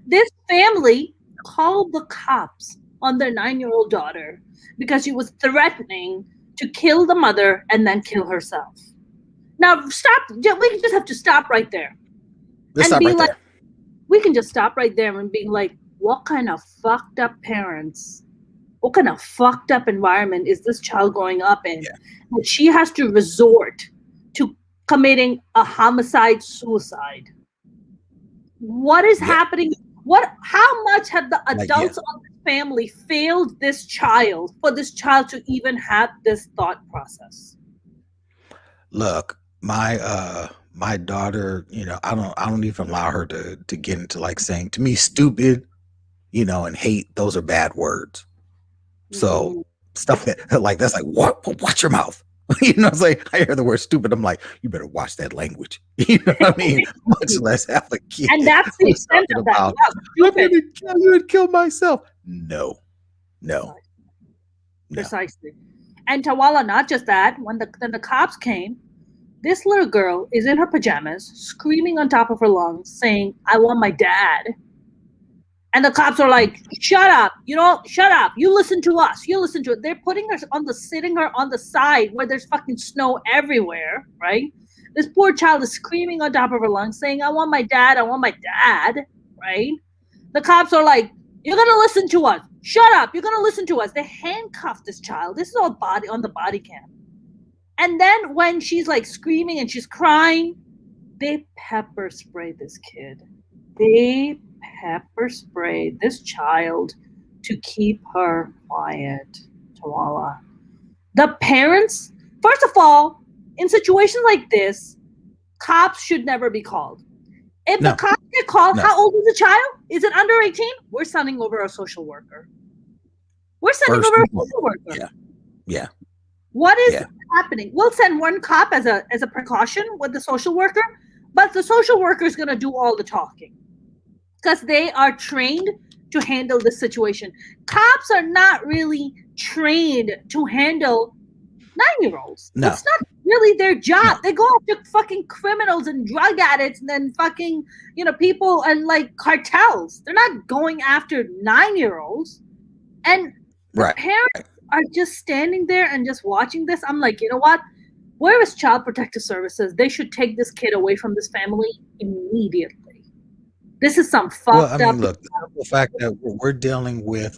This family called the cops on their 9-year-old daughter because she was threatening to kill the mother and then kill herself. Now, stop. We just have to stop right there. Let's and stop be right like, there. we can just stop right there and being like, what kind of fucked up parents, what kind of fucked up environment is this child growing up in Yeah. that she has to resort to committing a homicide suicide? What is Yeah. happening? How much have the Like, yeah. adults of the family failed this child for this child to even have this thought process? Look, my daughter, I don't even allow her to get into like saying to me stupid, and hate, those are bad words. So Mm-hmm. stuff that like that's like, what? Watch your mouth. It's like I hear the word stupid. I'm like, you better watch that language. You know what I mean? Much less have a And kid that's the who's extent talking of that. about, Wow, I'm stupid. gonna kill you and kill myself. No, no, Precisely. no. Precisely. And Tawala, not just that, when the cops came, this little girl is in her pajamas, screaming on top of her lungs, saying, I want my dad. And the cops are like, shut up, shut up. You listen to us. You listen to it. They're putting her sitting her on the side where there's fucking snow everywhere, right? This poor child is screaming on top of her lungs, saying, I want my dad. I want my dad, right? The cops are like, you're going to listen to us. Shut up. You're going to listen to us. They handcuffed this child. This is all on the body cam. And then when she's like screaming and she's crying, they pepper spray this kid. They pepper spray this child to keep her quiet, Tawala. The parents, first of all, in situations like this, cops should never be called. If the No, cops get called, no. how old is the child? Is it under 18? We're sending over a social worker. We're sending First over a and social foremost. worker. Yeah, yeah, What is yeah. happening? We'll send one cop as a precaution with the social worker, but the social worker is going to do all the talking because they are trained to handle this situation. Cops are not really trained to handle 9-year-olds. No, That's not really their no. job. They go after fucking criminals and drug addicts and then fucking, people and like cartels. They're not going after 9-year-olds. And the Right. parents are just standing there and just watching this. I'm like, you know what? Where is Child Protective Services? They should take this kid away from this family immediately. This is some Well, I fucked up. mean, look, the simple fact that we're dealing with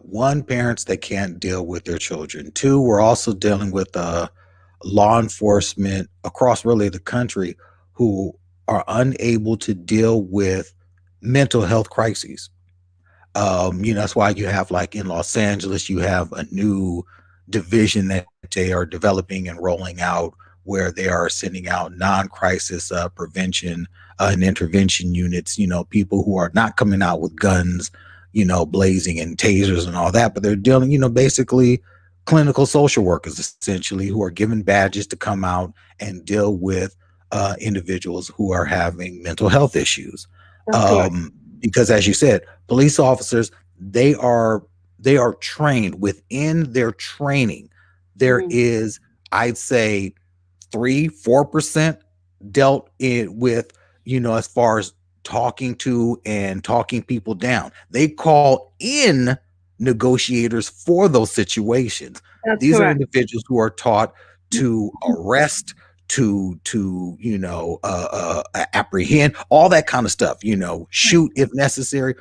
one, parents that can't deal with their children. Two, we're also dealing with law enforcement across really the country who are unable to deal with mental health crises. That's why you have like in Los Angeles, you have a new division that they are developing and rolling out where they are sending out non-crisis prevention and intervention units, people who are not coming out with guns, blazing and tasers and all that, but they're dealing, basically clinical social workers essentially who are given badges to come out and deal with individuals who are having mental health issues. That's correct. Because as you said, police officers, they are trained. Within their training there Mm-hmm. is, I'd say, 3-4% dealt in with, as far as talking to and talking people down. They call in negotiators for those situations. That's These are correct. individuals who are taught to arrest, to apprehend, all that kind of stuff, shoot if necessary.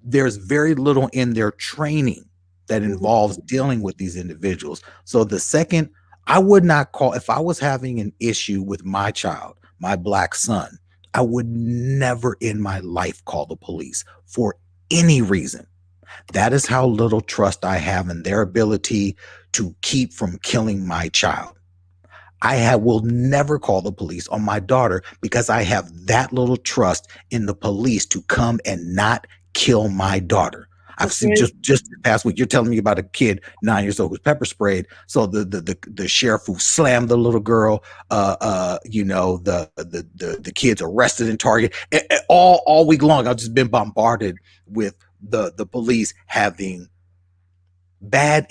There's very little in their training that Mm-hmm. involves dealing with these individuals. So the second, I would not call, if I was having an issue with my child, my black son, I would never in my life call the police for any reason. That is how little trust I have in their ability to keep from killing my child. Will never call the police on my daughter because I have that little trust in the police to come and not kill my daughter. I've That's seen right. just the past week. You're telling me about a kid 9 years old who's pepper sprayed. So the sheriff who slammed the little girl, the kids arrested in Target. All week long, I've just been bombarded with the police having bad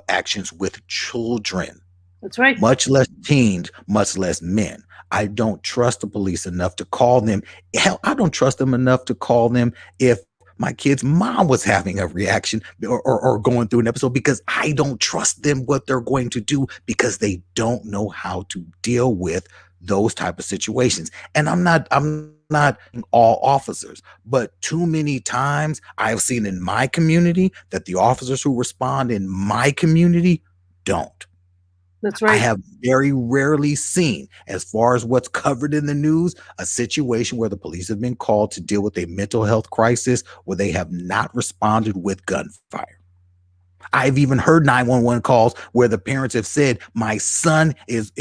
actions with children, That's right. much less teens, much less men. I don't trust the police enough to call them. Hell, I don't trust them enough to call them if my kid's mom was having a reaction or going through an episode, because I don't trust them what they're going to do because they don't know how to deal with those type of situations. And I'm not all officers, but too many times I've seen in my community that the officers who respond in my community don't. That's right. I have very rarely seen, as far as what's covered in the news, a situation where the police have been called to deal with a mental health crisis where they have not responded with gunfire. I've even heard 911 calls where the parents have said, my son is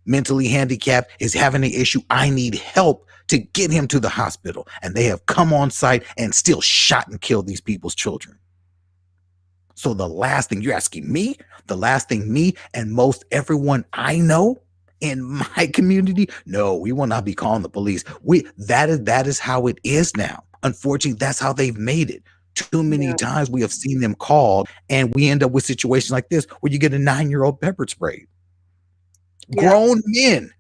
mentally handicapped, is having an issue. I need help to get him to the hospital. And they have come on site and still shot and killed these people's children. So the last thing you're asking me, the last thing me and most everyone I know in my community, no, we will not be calling the police. That is how it is now. Unfortunately, that's how they've made it. Too many times we have seen them called, and we end up with situations like this where you get a 9-year-old pepper sprayed. Grown men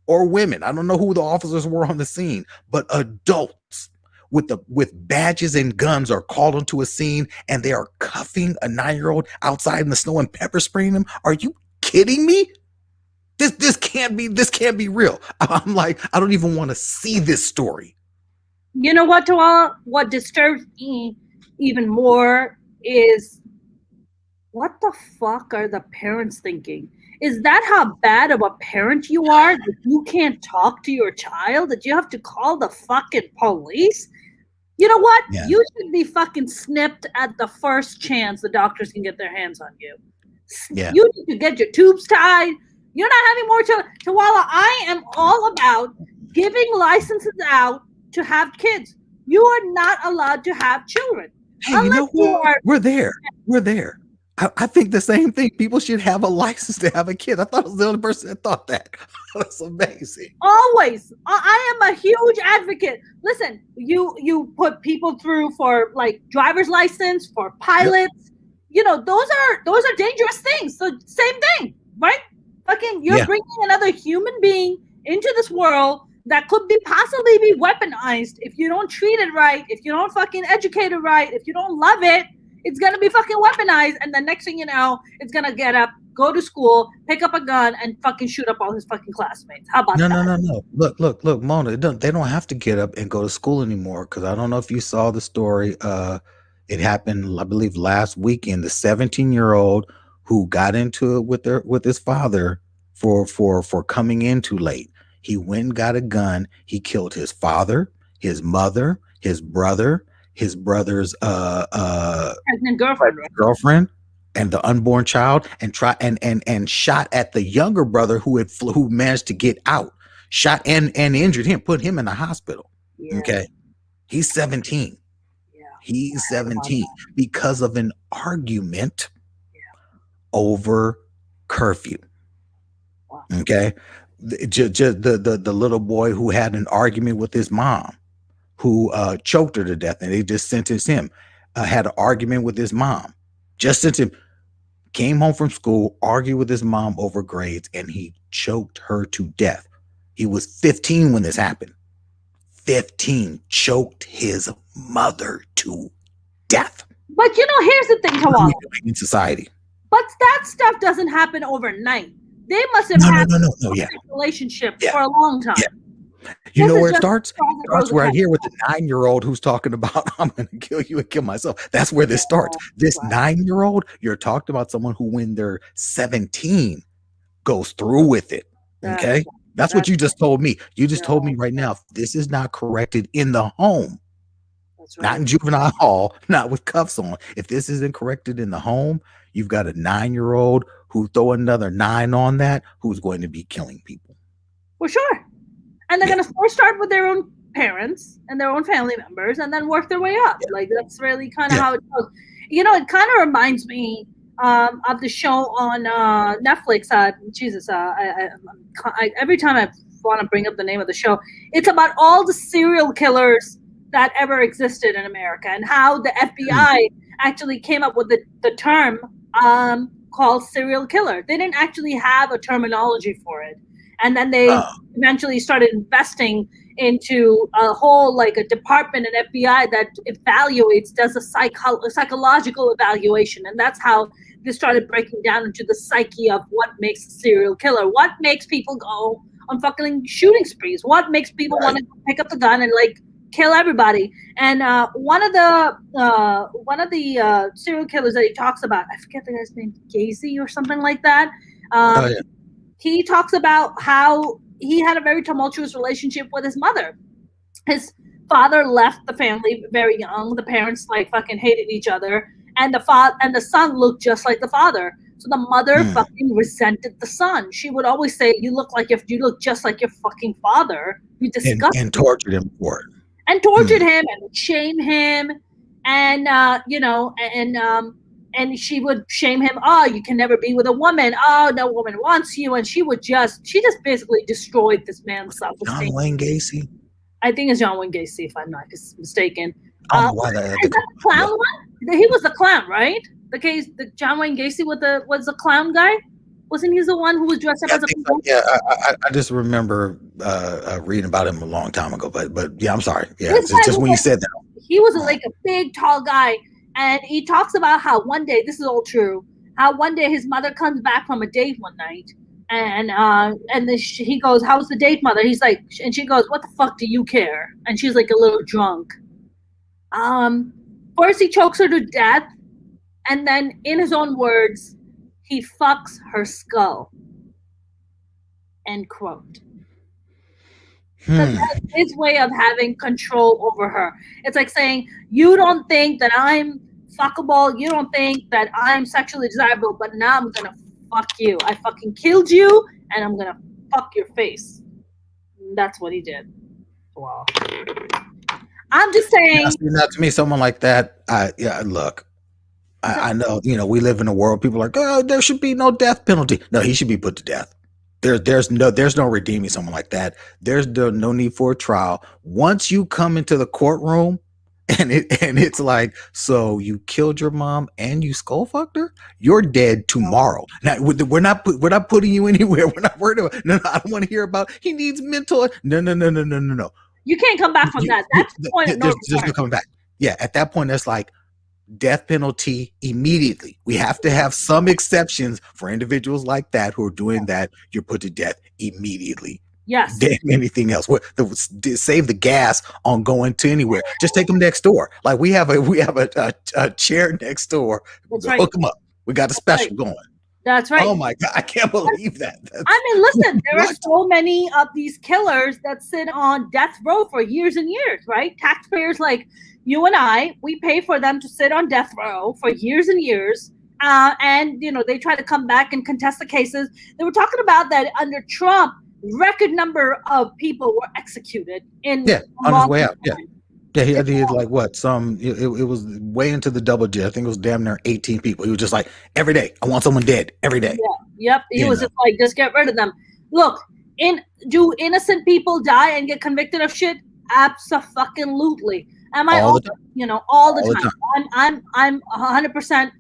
or women, I don't know who the officers were on the scene, but adults with badges and guns are called onto a scene, and they are cuffing a 9-year-old outside in the snow and pepper spraying them. Are you kidding me? This can't be real. I'm like, I don't even want to see this story. You know what, Tawala? What disturbs me even more is, what the fuck are the parents thinking? Is that how bad of a parent you are, that you can't talk to your child, that you have to call the fucking police? You know what? Yeah. You should be fucking snipped at the first chance the doctors can get their hands on you. Yeah. You need to get your tubes tied. You're not having more Tawala, I am all about giving licenses out to have kids. You are not allowed to have children. Hey, you know what? We're there. I think the same thing. People should have a license to have a kid. I thought I was the only person that thought that. That's amazing. Always. I am a huge advocate. Listen, you put people through for like driver's license, for pilots. Yep. You know, those are dangerous things. So same thing, right? Fucking, you're bringing another human being into this world that could possibly be weaponized if you don't treat it right, if you don't fucking educate it right, if you don't love it, it's going to be fucking weaponized. And the next thing you know, it's going to get up, go to school, pick up a gun, and fucking shoot up all his fucking classmates. How about that? No. Look, Mona, they don't have to get up and go to school anymore, because I don't know if you saw the story. It happened, I believe, last weekend. The 17-year-old who got into it with his father for coming in too late. He went and got a gun. He killed his father, his mother, his brother, his brother's girlfriend, and the unborn child, and shot at the younger brother who managed to get out. Shot and injured him, put him in the hospital. Yeah. Okay, he's 17. Yeah, he's 17 because of an argument over curfew. Wow. Okay. The little boy who had an argument with his mom, who choked her to death, and they just sentenced him, had an argument with his mom, just sentenced him, came home from school, argued with his mom over grades, and he choked her to death. He was 15 when this happened. 15, choked his mother to death. But you know, here's the thing, Tawala. In society. But that stuff doesn't happen overnight. They must have had a relationship for a long time. Yeah. You know where it starts? It starts right here with the 9-year-old who's talking about, I'm going to kill you and kill myself. That's where this starts. This 9-year-old, you're talking about someone who, when they're 17, goes through with it. Okay? That's what you just told me. You just told me right now, if this is not corrected in the home, not in juvenile hall, not with cuffs on. If this isn't corrected in the home, you've got a 9-year-old who throw another 9 on that, who's going to be killing people. For sure. And they're going to first start with their own parents and their own family members, and then work their way up. Yeah. Like, that's really kind of how it goes. You know, it kind of reminds me of the show on Netflix. Every time I want to bring up the name of the show, it's about all the serial killers that ever existed in America, and how the FBI actually came up with the term called serial killer. They didn't actually have a terminology for it. And then they eventually started investing into a whole, like, a department in FBI that evaluates, does a psychological evaluation. And that's how they started breaking down into the psyche of what makes a serial killer, what makes people go on fucking shooting sprees, what makes people want to pick up the gun and like kill everybody. And one of the serial killers that he talks about, I forget the guy's name, Gacy or something like that. He talks about how he had a very tumultuous relationship with his mother. His father left the family very young. The parents like fucking hated each other, and the son looked just like the father. So the mother fucking resented the son. She would always say, "You look just like your fucking father. You disgust and tortured him for it, and tortured him and shame him, and and she would shame him. Oh, you can never be with a woman. Oh, no woman wants you. And she just basically destroyed this man's self-esteem. John Wayne Gacy. I think it's John Wayne Gacy, if I'm not mistaken. I don't know why is that the clown one? He was the clown, right? The John Wayne Gacy was the clown guy. Wasn't he the one who was dressed up as a clown? Yeah, I just remember reading about him a long time ago. But yeah, I'm sorry. Yeah, it's just when you said that. He was like a big, tall guy. And he talks about how one day, this is all true, how one day his mother comes back from a date one night. And he goes, "How was the date, mother?" He's like, and she goes, "What the fuck do you care?" And she's like a little drunk. First he chokes her to death. And then in his own words, he fucks her skull. End quote. That's his way of having control over her. It's like saying, you don't think that I'm fuckable, you don't think that I'm sexually desirable, but now I'm gonna fuck you. I fucking killed you, and I'm gonna fuck your face. And that's what he did. Wow. I'm just saying. Now, to me, someone like that, look, I know, we live in a world, people are like, oh, there should be no death penalty. No, he should be put to death. There's no redeeming someone like that. There's no need for a trial. Once you come into the courtroom and it's like, so you killed your mom and you skull fucked her, you're dead tomorrow. Now we're not putting you anywhere. We're not worried about. No, I don't want to hear about. He needs mental. No. You can't come back from that. That's the point of no return. There's no coming back. Yeah, at that point, that's like death penalty immediately. We have to have some exceptions for individuals like that who are doing that. You're put to death immediately. Yes. Damn anything else. Save the gas on going to anywhere. Just take them next door. Like we have a chair next door. That's right. Hook them up. We got a special going. That's right. Oh my God, I can't believe that. Listen, there are so many of these killers that sit on death row for years and years, right? Taxpayers like you and I, we pay for them to sit on death row for years and years. And, they try to come back and contest the cases. They were talking about that under Trump, record number of people were executed on his way out. Yeah, he had like what? It was way into the double digit. I think it was damn near 18 people. He was just like, every day, I want someone dead every day. Yeah, yep. He was just like, just get rid of them. Look, do innocent people die and get convicted of shit? Absolutely. Am I all the time? I'm 100%,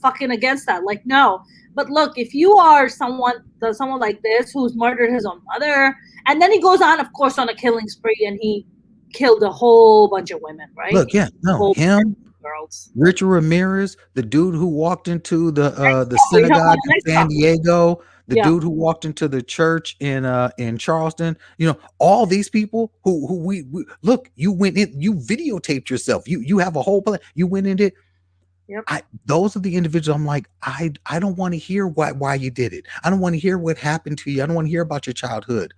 fucking against that. Like, no. But look, if you are someone like this who's murdered his own mother, and then he goes on, of course, on a killing spree, and he killed a whole bunch of women, right? Look, him, girls. Richard Ramirez, the dude who walked into the synagogue in San Diego, the dude who walked into the church in Charleston, all these people who we look, you went in, you videotaped yourself, you have a whole plan, you went in it. Yep. Those are the individuals. I'm like, I don't want to hear why you did it. I don't want to hear what happened to you. I don't want to hear about your childhood.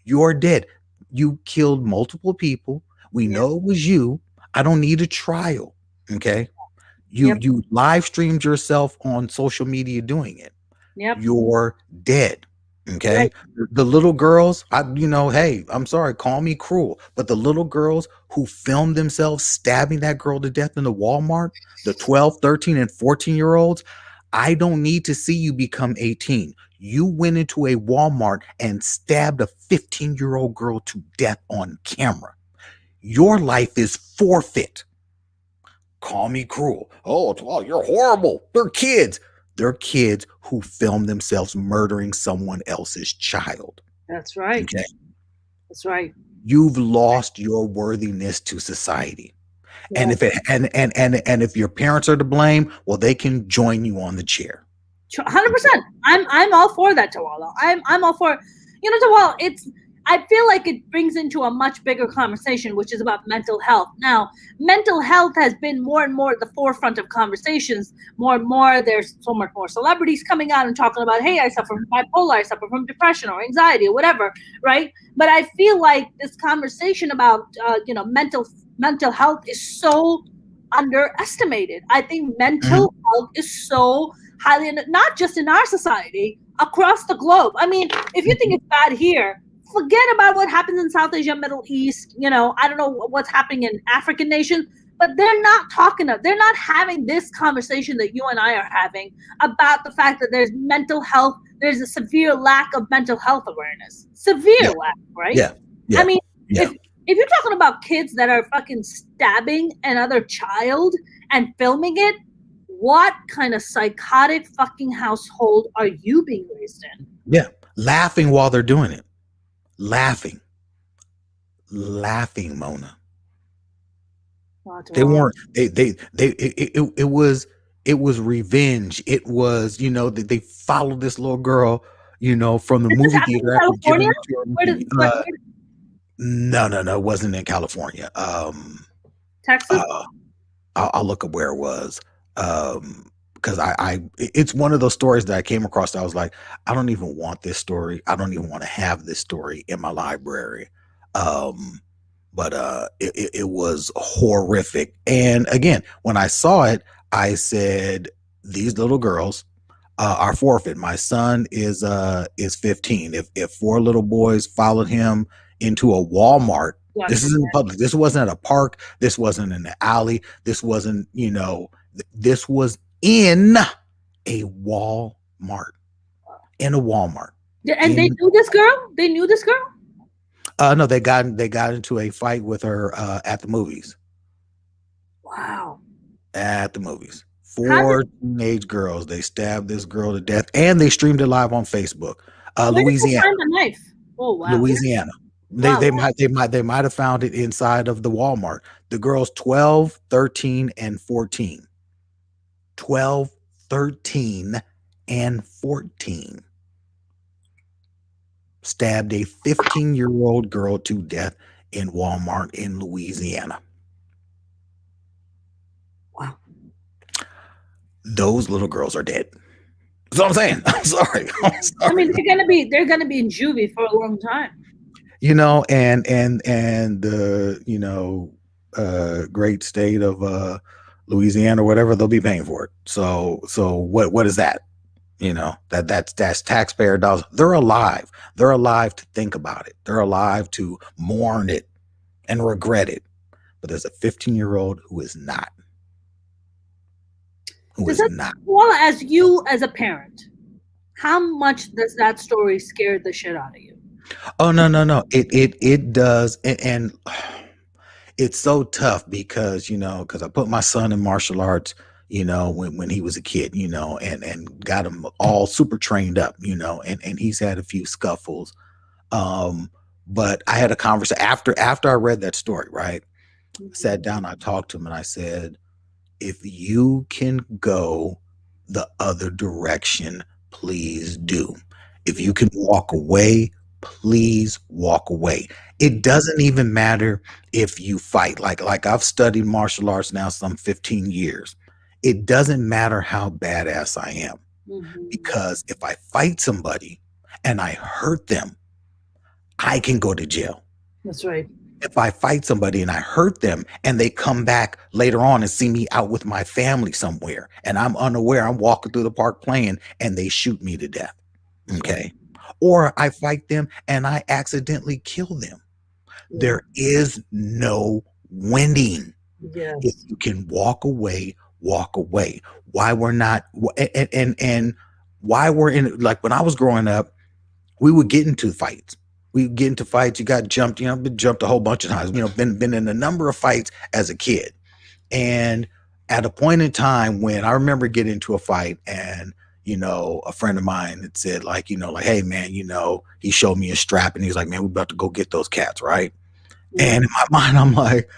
You're dead. You killed multiple people. We know it was you. I don't need a trial. Okay. You live streamed yourself on social media doing it. Yep. You're dead. Okay. Right. The little girls, hey, I'm sorry, call me cruel, but the little girls who filmed themselves stabbing that girl to death in the Walmart, the 12, 13, and 14-year-olds, I don't need to see you become 18. You went into a Walmart and stabbed a 15-year-old girl to death on camera. Your life is forfeit. Call me cruel. Oh, you're horrible. They're kids. They're kids who film themselves murdering someone else's child. That's right. Okay? That's right. You've lost your worthiness to society. And if it and if your parents are to blame, well, they can join you on the chair. 100%. I'm all for that, Tawala. I'm all for, Tawala. I feel like it brings into a much bigger conversation, which is about mental health. Now, mental health has been more and more at the forefront of conversations. More and more, there's so much more celebrities coming out and talking about, hey, I suffer from bipolar, I suffer from depression or anxiety or whatever, right? But I feel like this conversation about, mental health is so underestimated. I think mental health is so highly, not just in our society, across the globe. I mean, if you think it's bad here, forget about what happens in South Asia, Middle East. I don't know what's happening in African nations, but they're not having this conversation that you and I are having about the fact that there's mental health. There's a severe lack of mental health awareness. Severe lack, right? Yeah. I mean, if you're talking about kids that are fucking stabbing another child and filming it, what kind of psychotic fucking household are you being raised in? Yeah. Laughing while they're doing it. Laughing, Mona. They weren't. It was revenge. It was, they followed this little girl, from the movie theater. California? No, it wasn't in California. Texas. I'll look up where it was. Because it's one of those stories that I came across that I was like, I don't even want this story. I don't even want to have this story in my library. But it was horrific. And again, when I saw it, I said, these little girls are forfeit. My son is 15. If 4 little boys followed him into a Walmart, this is in public. This wasn't at a park. This wasn't in the alley. This wasn't, this was in a Walmart. In a Walmart. And they knew this girl? They knew this girl? No, they got into a fight with her at the movies. Wow. At the movies. 4 teenage girls. They stabbed this girl to death, and they streamed it live on Facebook. Louisiana. Find the knife? Oh wow. Louisiana. They might have found it inside of the Walmart. The girls 12, 13, and 14. 12, 13, and 14 stabbed a 15-year-old girl to death in Walmart in Louisiana. Wow. Those little girls are dead. That's what I'm saying. I'm sorry. I mean, they're gonna be in juvie for a long time. And the great state of Louisiana or whatever, they'll be paying for it. So what is that? That's taxpayer dollars. They're alive. They're alive to think about it. They're alive to mourn it and regret it. But there's a 15-year-old who is not. Well, as you as a parent, how much does that story scare the shit out of you? Oh no. It does, and it's so tough because I put my son in martial arts, when he was a kid, and got him all super trained up, and he's had a few scuffles. But I had a conversation after I read that story, right? I sat down, I talked to him, and I said, if you can go the other direction, please do. If you can walk away, please walk away. It doesn't even matter if you fight. Like I've studied martial arts now some 15 years. It doesn't matter how badass I am. Because if I fight somebody and I hurt them, I can go to jail. That's right. If I fight somebody and I hurt them and they come back later on and see me out with my family somewhere and I'm unaware, I'm walking through the park playing and they shoot me to death. Okay. Or I fight them and I accidentally kill them. Yeah. There is no winning. Yes. If you can walk away, walk away. Why we're not, and why we're in, like when I was growing up, we would get into fights. We get into fights. You got jumped, been jumped a whole bunch of times, been in a number of fights as a kid. And at a point in time when I remember getting into a fight and, a friend of mine had said hey man, he showed me a strap and he's like, man, we're about to go get those cats. Right. Yeah. And in my mind, I'm like,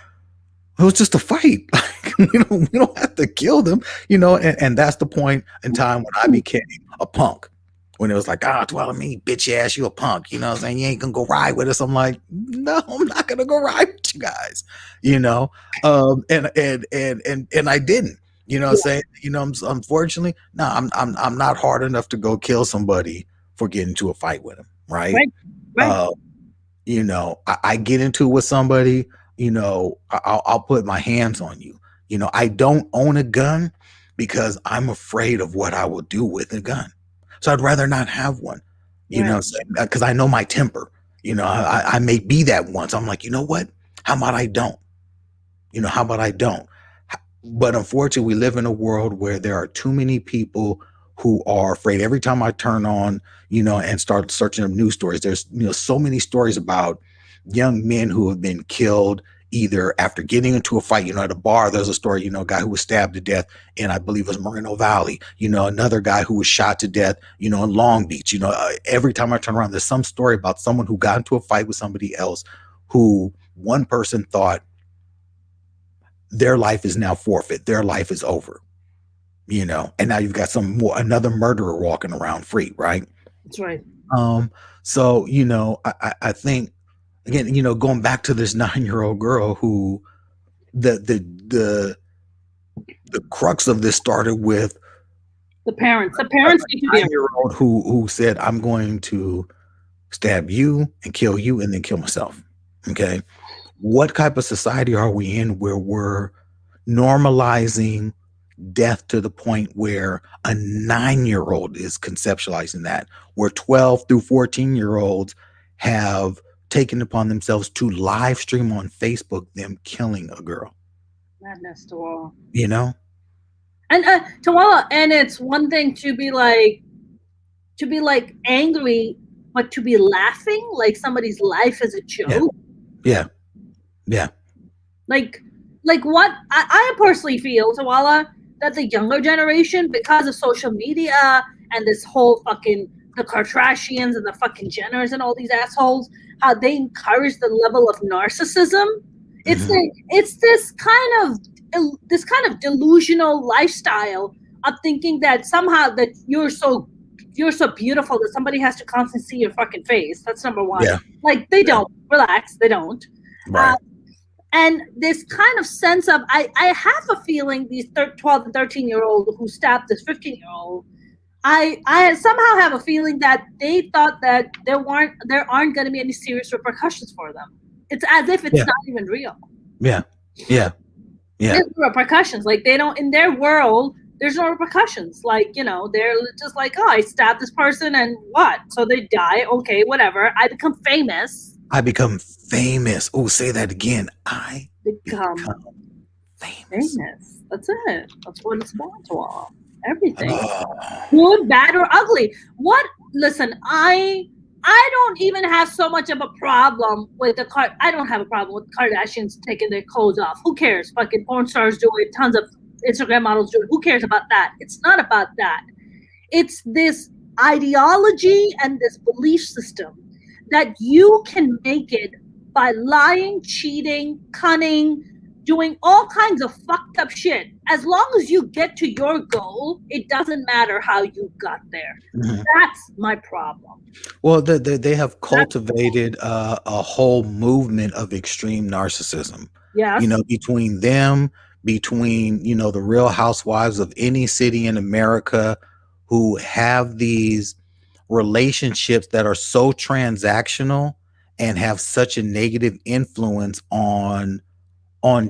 It was just a fight. Like, we don't have to kill them, and that's the point in time when I became a punk. When it was like, Tawala, me, bitch ass, you a punk, you know what I'm saying? You ain't gonna go ride with us. I'm like, no, I'm not gonna go ride with you guys, and I didn't, what I'm saying, unfortunately, no, I'm not hard enough to go kill somebody for getting into a fight with them, right? Right. I get into it with somebody, I'll put my hands on you. I don't own a gun because I'm afraid of what I will do with a gun. So I'd rather not have one, because I know my temper. I may be that once. I'm like, you know what? How about I don't? How about I don't? But unfortunately, we live in a world where there are too many people who are afraid. Every time I turn on, and start searching up news stories, there's, so many stories about young men who have been killed either after getting into a fight. At a bar, there's a story, a guy who was stabbed to death in, I believe it was Moreno Valley, another guy who was shot to death, in Long Beach. Every time I turn around, there's some story about someone who got into a fight with somebody else who one person thought their life is now forfeit. Their life is over, and now you've got another murderer walking around free. Right. That's right. So, I think, again, going back to this 9-year-old girl who the crux of this started with the parents need to be 9-year-old who said, I'm going to stab you and kill you and then kill myself. Okay. What type of society are we in where we're normalizing death to the point where a 9-year-old is conceptualizing that, where 12 through 14-year-olds have taken upon themselves to live stream on Facebook them killing a girl? Madness, Tawala. And Tawala, and it's one thing to be like angry, but to be laughing like somebody's life is a joke. Yeah. Like what I personally feel, Tawala, that the younger generation, because of social media and this whole fucking the Kardashians and the fucking Jenners and all these assholes, how they encourage the level of narcissism. It's this kind of delusional lifestyle of thinking that somehow that you're so beautiful that somebody has to constantly see your fucking face. That's number one. Yeah. Like they don't relax. They don't. Right. And this kind of sense of, I have a feeling these 12 and 13-year-old who stabbed this 15-year-old, I somehow have a feeling that they thought that there aren't going to be any serious repercussions for them. It's as if it's not even real. Yeah. There's repercussions. Like they don't, in their world, there's no repercussions. Like, they're just like, oh, I stabbed this person and what? So they die. Okay, whatever. I become famous. Oh, say that again. I become famous. That's it. That's what it's about to all. Everything. Good, bad, or ugly. Listen, I don't even have so much of a problem with I don't have a problem with Kardashians taking their clothes off. Who cares? Fucking porn stars do it. Tons of Instagram models do it. Who cares about that? It's not about that. It's this ideology and this belief system that you can make it by lying, cheating, cunning, doing all kinds of fucked up shit. As long as you get to your goal, it doesn't matter how you got there. Mm-hmm. That's my problem. Well, they have cultivated a whole movement of extreme narcissism. Yes. Between them, the Real Housewives of any city in America who have these relationships that are so transactional and have such a negative influence on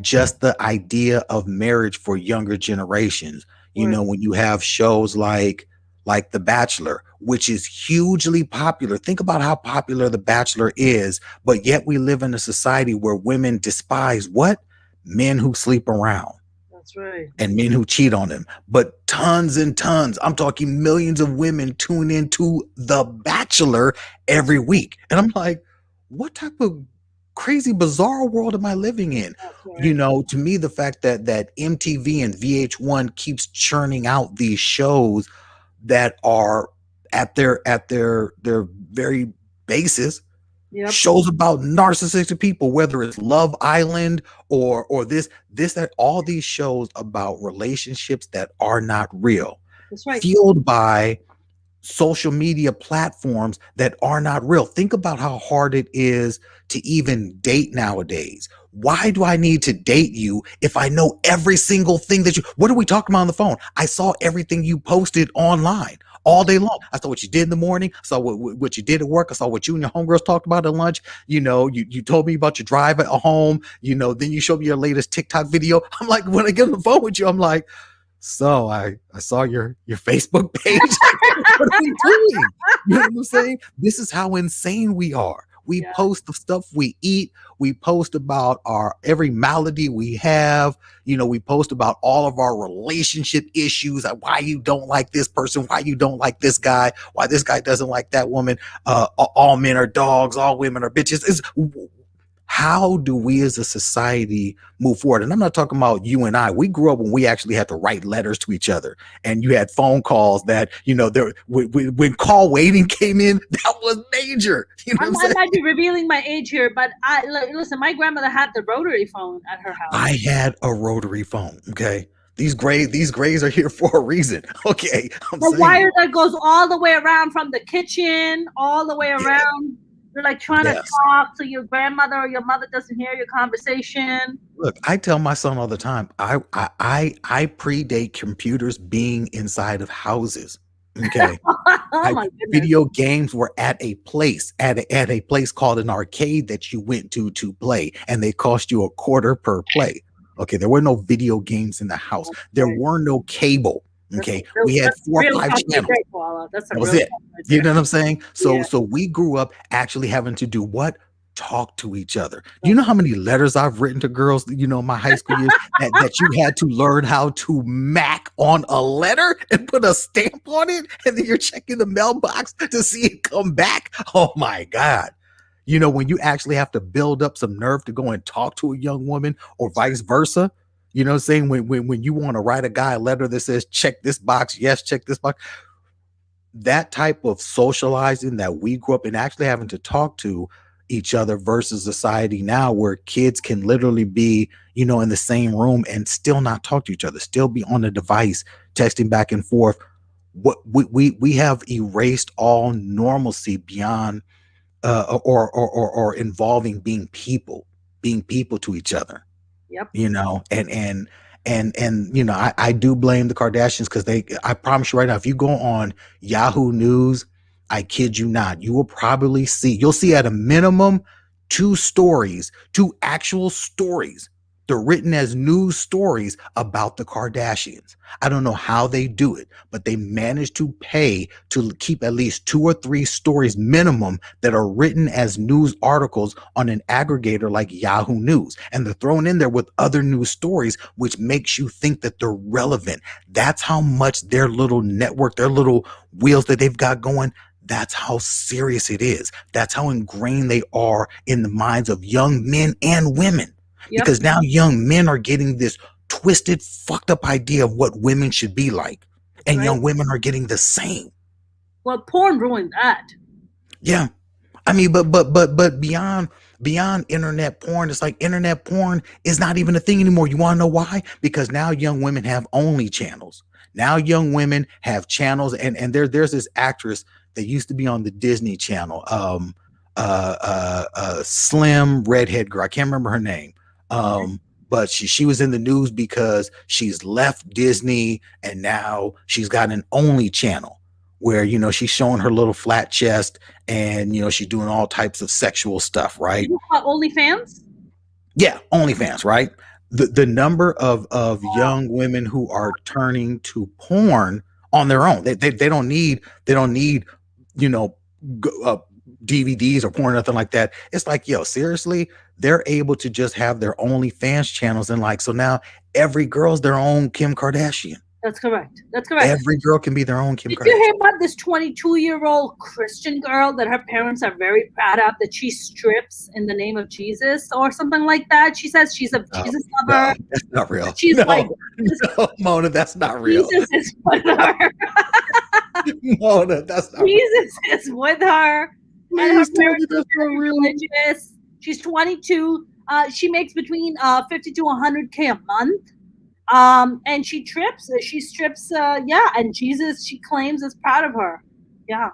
just the idea of marriage for younger generations. When you have shows like The Bachelor, which is hugely popular. Think about how popular The Bachelor is, but yet we live in a society where women despise what? Men who sleep around. That's right. And men who cheat on them. But tons and tons, I'm talking millions of women tune into The Bachelor every week. And I'm like, what type of crazy, bizarre world am I living in? Right. To me, the fact that MTV and VH1 keeps churning out these shows that are at their very basis, Shows about narcissistic people, whether it's Love Island or this, that, all these shows about relationships that are not real. That's right. Fueled by social media platforms that are not real. Think about how hard it is to even date nowadays. Why do I need to date you if I know every single thing that what are we talking about on the phone? I saw everything you posted online all day long. I saw what you did in the morning. I saw what you did at work. I saw what you and your homegirls talked about at lunch. You told me about your drive at home. Then you showed me your latest TikTok video. I'm like, when I get on the phone with you, I'm like, so I saw your Facebook page. What are we doing? You know what I'm saying? This is how insane we are. We post the stuff we eat. We post about our every malady we have. We post about all of our relationship issues. Why you don't like this person? Why you don't like this guy? Why this guy doesn't like that woman? All men are dogs. All women are bitches. How do we as a society move forward? And I'm not talking about you and I. We grew up when we actually had to write letters to each other, and you had phone calls that, when call waiting came in, that was major. I might be revealing my age here, but listen, my grandmother had the rotary phone at her house. I had a rotary phone. Okay. These grays are here for a reason. Okay. The wire that goes all the way around from the kitchen, all the way around. You're like trying to talk so your grandmother or your mother doesn't hear your conversation. Look, I tell my son all the time, I predate computers being inside of houses. Okay. Video games were at a place called an arcade that you went to play, and they cost you $0.25 per play. Okay. There were no video games in the house. There were no cable. Okay, we had 4 or 5 channels. That was it. You know what I'm saying? So we grew up actually having to do what? Talk to each other. Do you know how many letters I've written to girls, my high school years, that you had to learn how to mac on a letter and put a stamp on it, and then you're checking the mailbox to see it come back? Oh my God. When you actually have to build up some nerve to go and talk to a young woman, or vice versa. You know what I'm saying? When you want to write a guy a letter that says, check this box, yes, check this box. That type of socializing that we grew up in, actually having to talk to each other, versus society now where kids can literally be, in the same room and still not talk to each other, still be on a device, texting back and forth. What we have erased all normalcy beyond or involving being people to each other. Yep. And I do blame the Kardashians, because I promise you right now, if you go on Yahoo News, I kid you not, you'll see at a minimum 2 actual stories. They're written as news stories about the Kardashians. I don't know how they do it, but they manage to pay to keep at least 2 or 3 stories minimum that are written as news articles on an aggregator like Yahoo News. And they're thrown in there with other news stories, which makes you think that they're relevant. That's how much their little network, their little wheels that they've got going, that's how serious it is. That's how ingrained they are in the minds of young men and women. Yep. Because now young men are getting this twisted, fucked up idea of what women should be like. And young women are getting the same. Well, porn ruined that. Yeah. I mean, but beyond internet porn, it's like internet porn is not even a thing anymore. You want to know why? Because now young women have only channels. Now young women have channels, and there's this actress that used to be on the Disney Channel, slim redhead girl. I can't remember her name. But she was in the news because she's left Disney, and now she's got an only channel where, she's showing her little flat chest, and, she's doing all types of sexual stuff, right? OnlyFans? Yeah, OnlyFans, right? The number of young women who are turning to porn on their own. They don't need DVDs or porn or nothing like that. It's like, seriously, they're able to just have their OnlyFans channels, and so now every girl's their own Kim Kardashian. That's correct. Every girl can be their own Kim Kardashian. Did you hear about this 22-year-old Christian girl that her parents are very proud of, that she strips in the name of Jesus or something like that? She says she's a Jesus lover. No, that's not real. She's no, Mona, that's not real. Jesus is with her. Mona, that's not Jesus is with her. And her Please tell me parents are that's not very real. religious. She's 22. She makes between 50 to 100K a month. And she strips, yeah, and Jesus, she claims, is proud of her. Yeah.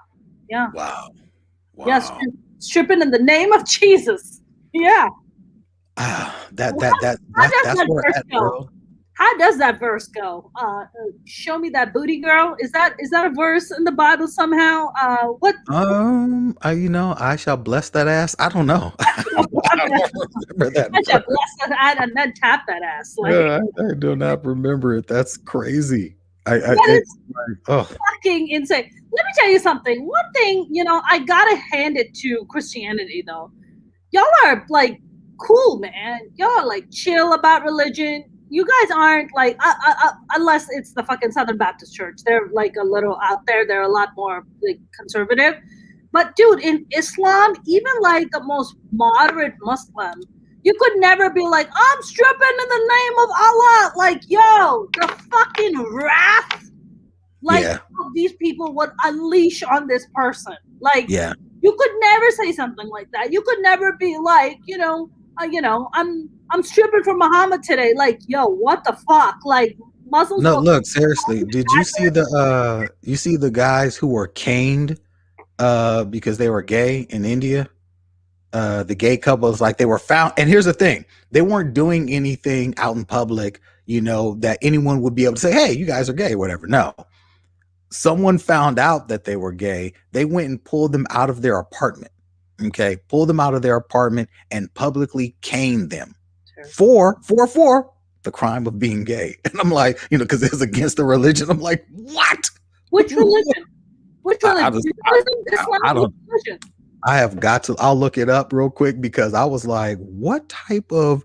Wow. Yes, stripping in the name of Jesus. Yeah. That's How does that where verse at, go? bro. How does that verse go? Show me that booty, girl. Is that a verse in the Bible somehow? What? I shall bless that ass. I don't know. I don't remember that I shall verse. bless that ass and then tap that ass. Like, Yeah, I do not remember it. That's crazy. that is Oh, fucking insane. Let me tell you something. One thing, I gotta hand it to Christianity though. Y'all are like cool, man. Y'all are like chill about religion. You guys aren't like, unless it's the fucking Southern Baptist Church. They're like a little out there. They're a lot more like conservative. But dude, in Islam, even like the most moderate Muslim, you could never be like, I'm stripping in the name of Allah. Like, yo, the fucking wrath, like, yeah. these people would unleash on this person. Like, Yeah. you could never say something like that. You could never be like, I'm stripping for Muhammad today. Like, yo, what the fuck? Like, Muslims. No, look, seriously. Did you see the guys who were caned because they were gay in India? The gay couples, like, they were found, and here's the thing, they weren't doing anything out in public, that anyone would be able to say, hey, you guys are gay, whatever. No. Someone found out that they were gay. They went and pulled them out of their apartment. Okay, pulled them out of their apartment and publicly caned them for the crime of being gay. And I'm like, because it's against the religion. I'm like, what? Which religion? I don't. I have got to. I'll look it up real quick because I was like, what type of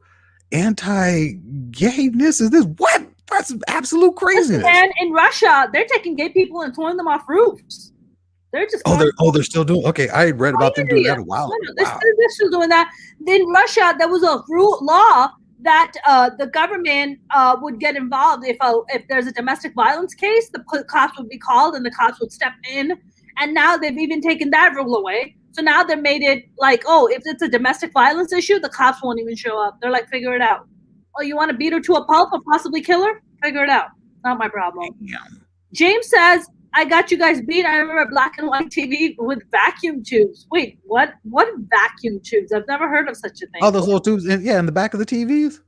anti-gayness is this? What? That's absolute craziness. And in Russia, they're taking gay people and throwing them off roofs. They're just they're still doing. Okay, I read about them doing that a while. They're still doing that. In Russia, there was a law that the government would get involved if there's a domestic violence case. The cops would be called and the cops would step in. And now they've even taken that rule away. So now they made it like, oh, if it's a domestic violence issue, the cops won't even show up. They're like, figure it out. Oh, you want to beat her to a pulp or possibly kill her? Figure it out. Not my problem. Yeah. James says, I got you guys beat. I remember black and white TV with vacuum tubes. Wait, what? What vacuum tubes? I've never heard of such a thing. Oh, those little tubes in the back of the TVs?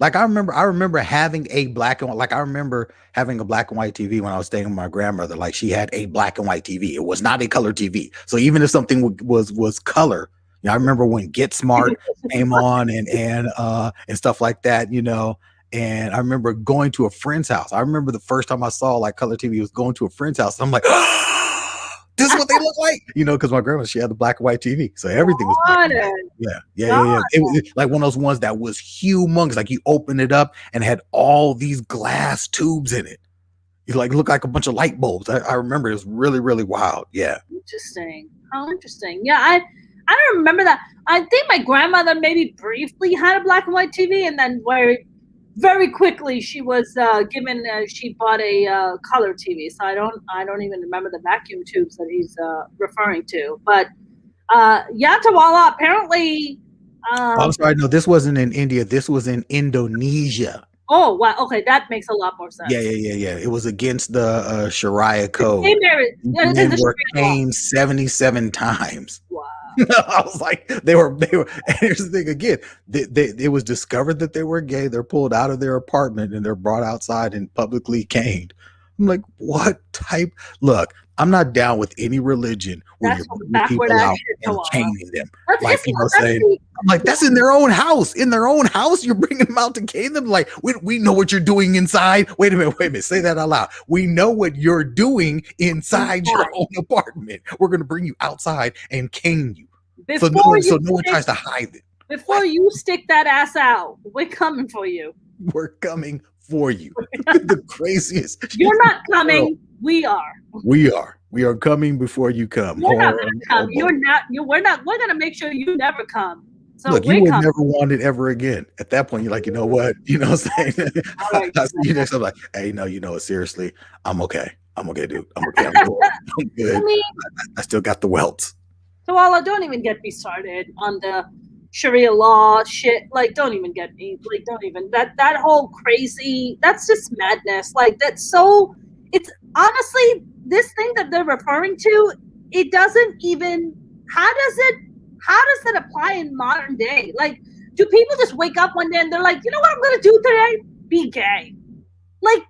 Like, I remember having a black and white, like, I remember having a black and white TV when I was staying with my grandmother. Like, she had a black and white TV. It was not a color TV. So even if something was color, I remember when Get Smart came on and stuff like that, and I remember going to a friend's house. I remember the first time I saw like color TV was going to a friend's house. And I'm like, this is what they look like, because my grandma, she had the black and white TV, so everything was black and white. Yeah. It was like one of those ones that was humongous. Like, you open it up and had all these glass tubes in it. It like looked like a bunch of light bulbs. I remember it was really, really wild. Yeah. Interesting. How interesting. Yeah, I don't remember that. I think my grandmother maybe briefly had a black and white TV, and then very quickly she was given. She bought a color TV, so I don't even remember the vacuum tubes that he's referring to. But yeah, Tawala, apparently. I'm sorry, no, this wasn't in India. This was in Indonesia. Oh wow, okay, that makes a lot more sense. Yeah. It was against the Sharia code. Men were caned 77 times. Wow. I was like, they were. And here's the thing again. It was discovered that they were gay. They're pulled out of their apartment and they're brought outside and publicly caned. I'm like, what type? Look, I'm not down with any religion where you're bringing people out and caning them. Like, saying, I'm like, that's in their own house. In their own house, you're bringing them out to cane them. Like, we know what you're doing inside. Wait a minute. Say that out loud. We know what you're doing inside your own apartment. We're going to bring you outside and cane you. So no one tries to hide it. Before you stick that ass out, we're coming for you. We're coming for you. The craziest. You're not coming. We are. We are coming before you come. You're not going to come. You're not. We're not. We're going to make sure you never come. So look, you would never want it ever again. At that point, you're like, you know what? You know what I'm saying? Right. I'm like, hey, no, seriously, I'm okay. I'm okay, dude. I'm okay. I'm good. I still got the welts. Tawala, don't even get me started on the Sharia law shit. Like, don't even get me. Like, don't even that whole crazy. That's just madness. Like, that's so. It's honestly this thing that they're referring to. It doesn't even. How does it apply in modern day? Like, do people just wake up one day and they're like, you know what I'm gonna do today? Be gay. Like,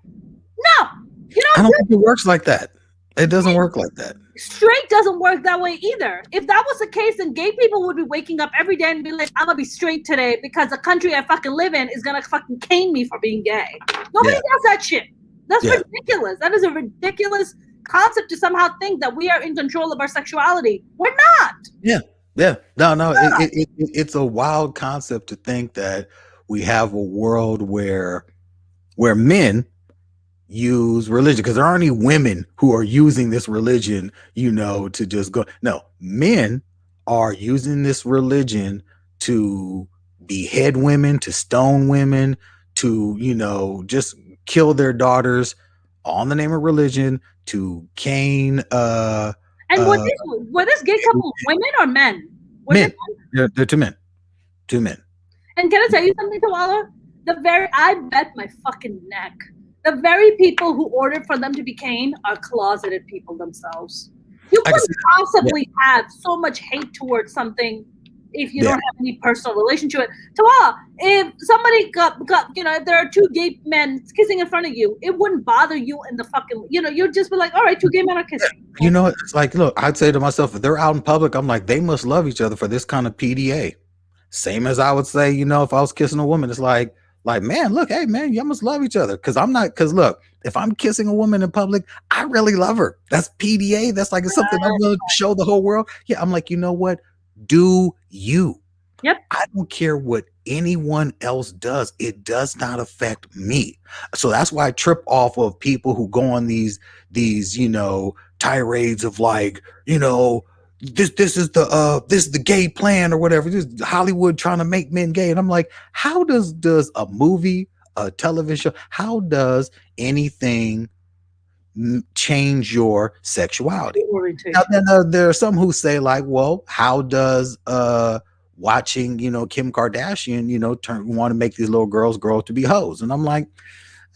no. You know, I don't think it works like that. It doesn't work like that. Straight doesn't work that way either. If that was the case, then gay people would be waking up every day and be like, I'm gonna be straight today because the country I fucking live in is gonna fucking cane me for being gay. Nobody does that shit. That's ridiculous. That is a ridiculous concept to somehow think that we are in control of our sexuality. We're not. Yeah. No. It's a wild concept to think that we have a world where men use religion, because there aren't any women who are using this religion, to just go. No, men are using this religion to behead women, to stone women, to, just kill their daughters all in the name of religion, to cane. And were this gay couple women or men? Men. They're two men. Two men. And can I tell you something, Tawala? I bet my fucking neck. The very people who ordered for them to be caned are closeted people themselves. You couldn't possibly have so much hate towards something if you don't have any personal relation to it. TaWah, if somebody got if there are two gay men kissing in front of you, it wouldn't bother you in the fucking, you'd just be like, all right, two gay men are kissing. It's like, look, I'd say to myself, if they're out in public, I'm like, they must love each other for this kind of PDA. Same as I would say, if I was kissing a woman, it's like, man, look, hey, man, y'all must love each other. Because look, if I'm kissing a woman in public, I really love her. That's PDA. That's like, it's something I'm going to show the whole world. Yeah, I'm like, you know what? Do you? Yep. I don't care what anyone else does. It does not affect me. So that's why I trip off of people who go on these tirades of like, this is the gay plan or whatever. This is Hollywood trying to make men gay. And I'm like, how does a movie, a television show, how does anything change your sexuality? Now, then there are some who say like, well, how does watching Kim Kardashian want to make these little girls grow up to be hoes? And I'm like,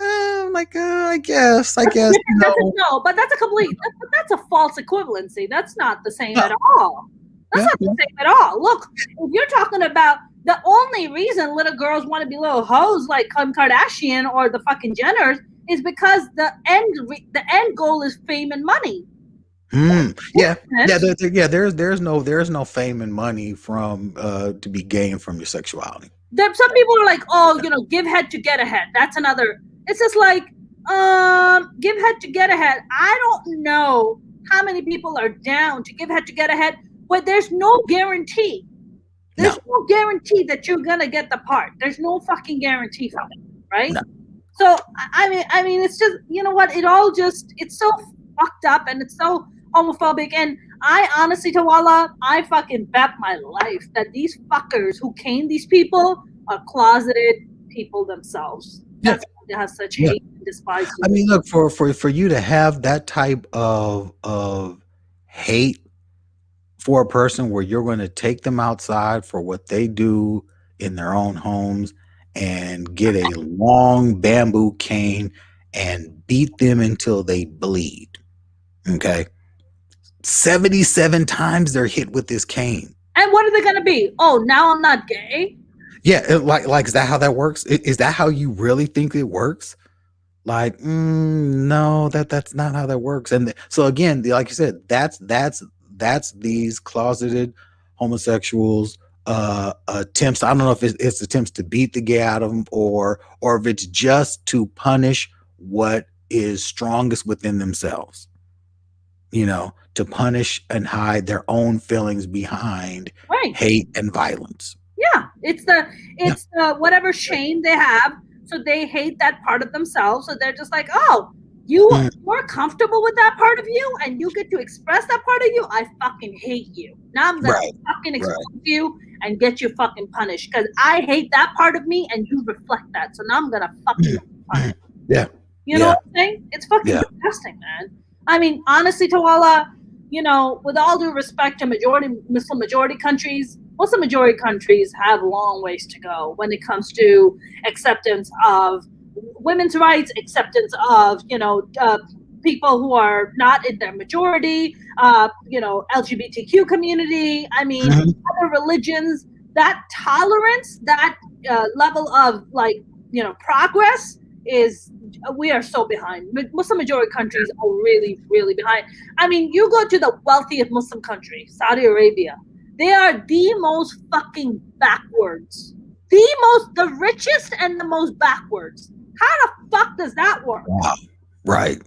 I guess. No, but that's a false equivalency. That's not the same at all. That's not the same at all. Look, if you're talking about the only reason little girls want to be little hoes like Kim Kardashian or the fucking Jenners is because the end goal is fame and money. There's no fame and money from to be gained from your sexuality. Some people are like, oh, give head to get ahead. That's another. It's just like, give head to get ahead. I don't know how many people are down to give head to get ahead, but there's no guarantee. There's no guarantee that you're gonna get the part. There's no fucking guarantee from it, right? No. So I mean, it's just, you know what? It's so fucked up and it's so homophobic. And I honestly, Tawala, I fucking bet my life that these fuckers who cane these people are closeted people themselves. That's why they have such hate and despise. I mean, look, for you to have that type of hate for a person where you're going to take them outside for what they do in their own homes and get a long bamboo cane and beat them until they bleed. Okay. 77 times they're hit with this cane. And what are they going to be? Oh, now I'm not gay? Yeah, like is that how that works? Is that how you really think it works? Like, no, that's not how that works. And so again, like you said, that's these closeted homosexuals attempts. I don't know if it's attempts to beat the gay out of them or if it's just to punish what is strongest within themselves. To punish and hide their own feelings behind hate and violence. Yeah, it's the whatever shame they have, so they hate that part of themselves. So they're just like, oh, you're comfortable with that part of you, and you get to express that part of you. I fucking hate you. Now I'm gonna fucking expose you and get you fucking punished because I hate that part of me, and you reflect that. So now I'm gonna fucking punish. Yeah. You know what I'm saying? It's fucking disgusting, man. I mean, honestly, Tawala, with all due respect to Muslim majority countries, Muslim majority countries have long ways to go when it comes to acceptance of women's rights, acceptance of people who are not in their majority, LGBTQ community. I mean, other religions. That tolerance, that level of progress we are so behind. Muslim majority countries are really, really behind. I mean, you go to the wealthiest Muslim country, Saudi Arabia. They are the most fucking backwards. The richest and the most backwards. How the fuck does that work? Wow. Right.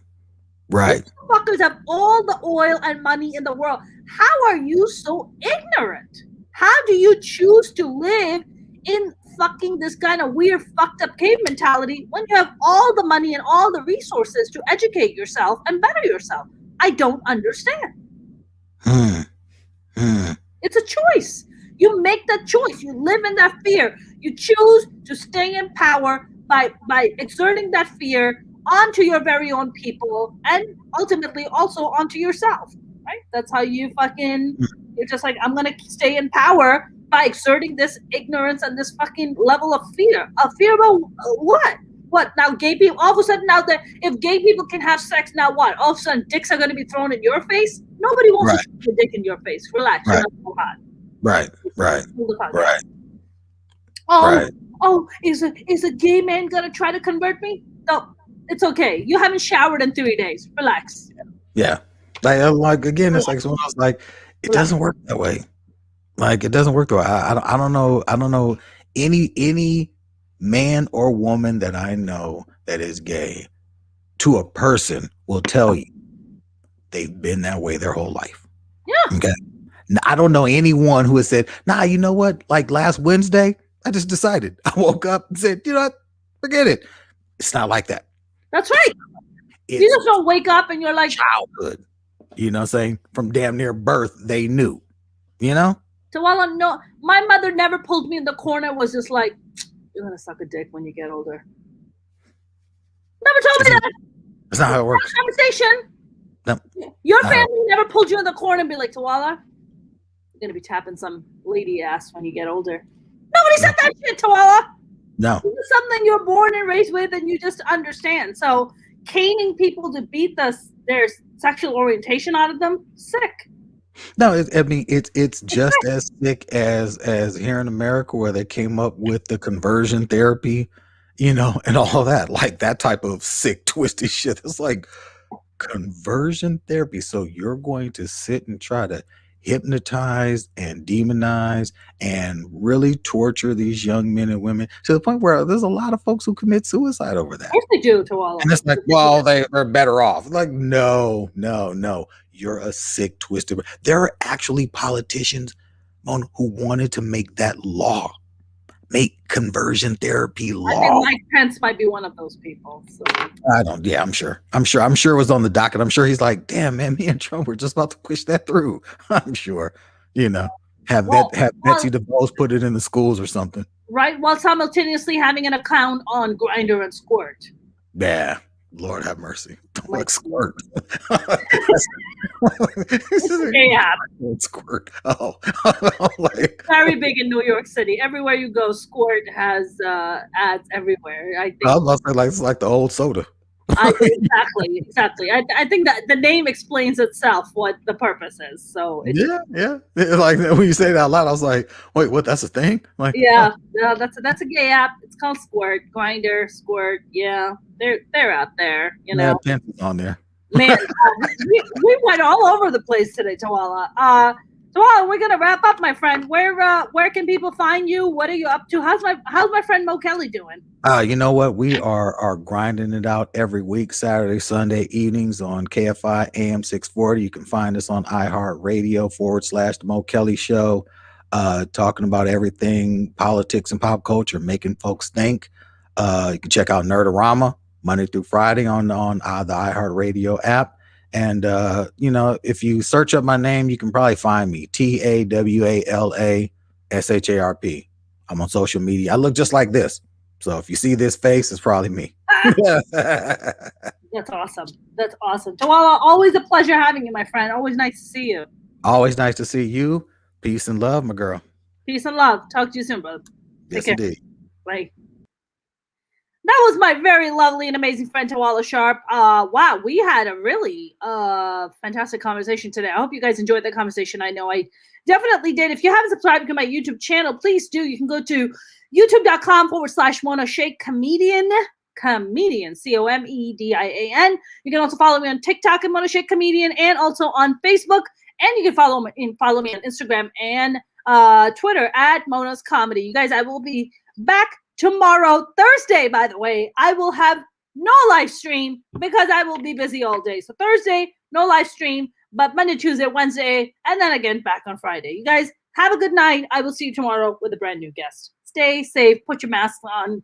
These fuckers have all the oil and money in the world. How are you so ignorant? How do you choose to live in fucking this kind of weird fucked up cave mentality when you have all the money and all the resources to educate yourself and better yourself? I don't understand. It's a choice. You make that choice. You live in that fear. You choose to stay in power by exerting that fear onto your very own people and ultimately also onto yourself, right? That's how you you're just like, I'm going to stay in power by exerting this ignorance and this fucking level of fear. A fear about what? What? Now gay people, all of a sudden now that if gay people can have sex, now what? All of a sudden dicks are going to be thrown in your face? Nobody wants to put a dick in your face. Relax. You're not so hot. Right. Oh, is a gay man going to try to convert me? No, it's okay. You haven't showered in 3 days. Relax. Yeah. Like again, it's like someone else like, it doesn't work that way. Like it doesn't work that way. I don't know any man or woman that I know that is gay to a person will tell you they've been that way their whole life. Yeah. Okay. Now, I don't know anyone who has said, nah, you know what? Like last Wednesday, I just decided. I woke up and said, you know what? Forget it. It's not like that. That's right. You just don't wake up and you're like childhood. You know what I'm saying? From damn near birth, they knew. You know? Tawala, no, my mother never pulled me in the corner, was just like, you're gonna suck a dick when you get older. Never told me that. That's not how it works. Conversation. No. Your family never pulled you in the corner and be like, Tawala, you're gonna be tapping some lady ass when you get older. Nobody said that shit, Tawala. No. This is something you're born and raised with and you just understand. So caning people to beat their sexual orientation out of them, sick. No, it's just as sick as here in America where they came up with the conversion therapy, and all that, like that type of sick, twisted shit. It's like conversion therapy. So you're going to sit and try to hypnotize and demonize and really torture these young men and women to the point where there's a lot of folks who commit suicide over that. Yes, they do, Tawala. And it's like, well, they're better off. Like, no. You're a sick, twisted. There are actually politicians, who wanted to make that law. Make conversion therapy law. I think Mike Pence might be one of those people. So. I'm sure it was on the docket. I'm sure he's like, damn, man, me and Trump were just about to push that through. I'm sure, have Betsy DeVos put it in the schools or something. Right, while simultaneously having an account on Grindr and Squirt. Yeah. Lord have mercy. Like Squirt. Squirt. Oh, like very big in New York City. Everywhere you go, Squirt has ads everywhere. I think. I was about to say, it's like the old soda. Exactly. I think that the name explains itself what the purpose is. So yeah. Like when you say that out loud, I was like, wait, what? That's a thing? Like that's a gay app. It's called Squirt, Grindr, Squirt. Yeah, they're out there. Yeah, Pence is on there. Man, we went all over the place today, Tawala. Tawala, we're gonna wrap up, my friend. Where can people find you? What are you up to? How's my friend Mo Kelly doing? You know what? We are grinding it out every week, Saturday, Sunday evenings on KFI AM 640. You can find us on iHeartRadio / The Mo Kelly Show, talking about everything politics and pop culture, making folks think. You can check out Nerdorama Monday through Friday on the iHeartRadio app. And, if you search up my name, you can probably find me. TAWALA SHARP. I'm on social media. I look just like this. So if you see this face, it's probably me. Yeah, That's awesome. That's awesome. Tawala, always a pleasure having you, my friend. Always nice to see you. Always nice to see you. Peace and love, my girl. Peace and love. Talk to you soon, brother. Yes, indeed. Bye. That was my very lovely and amazing friend Tawala Sharp. Wow, we had a really fantastic conversation today. I hope you guys enjoyed the conversation. I know I definitely did. If you haven't subscribed to my YouTube channel, please do. You can go to youtube.com/Mona Sheikh Comedian, Comedian, Comedian. You can also follow me on TikTok at Mona Sheikh Comedian, and also on Facebook. And you can follow me on Instagram and Twitter at Mona's Comedy. You guys, I will be back tomorrow, Thursday, by the way. I will have no live stream because I will be busy all day. So Thursday, no live stream, but Monday, Tuesday, Wednesday, and then again back on Friday. You guys have a good night. I will see you tomorrow with a brand new guest. Stay safe. Put your mask on.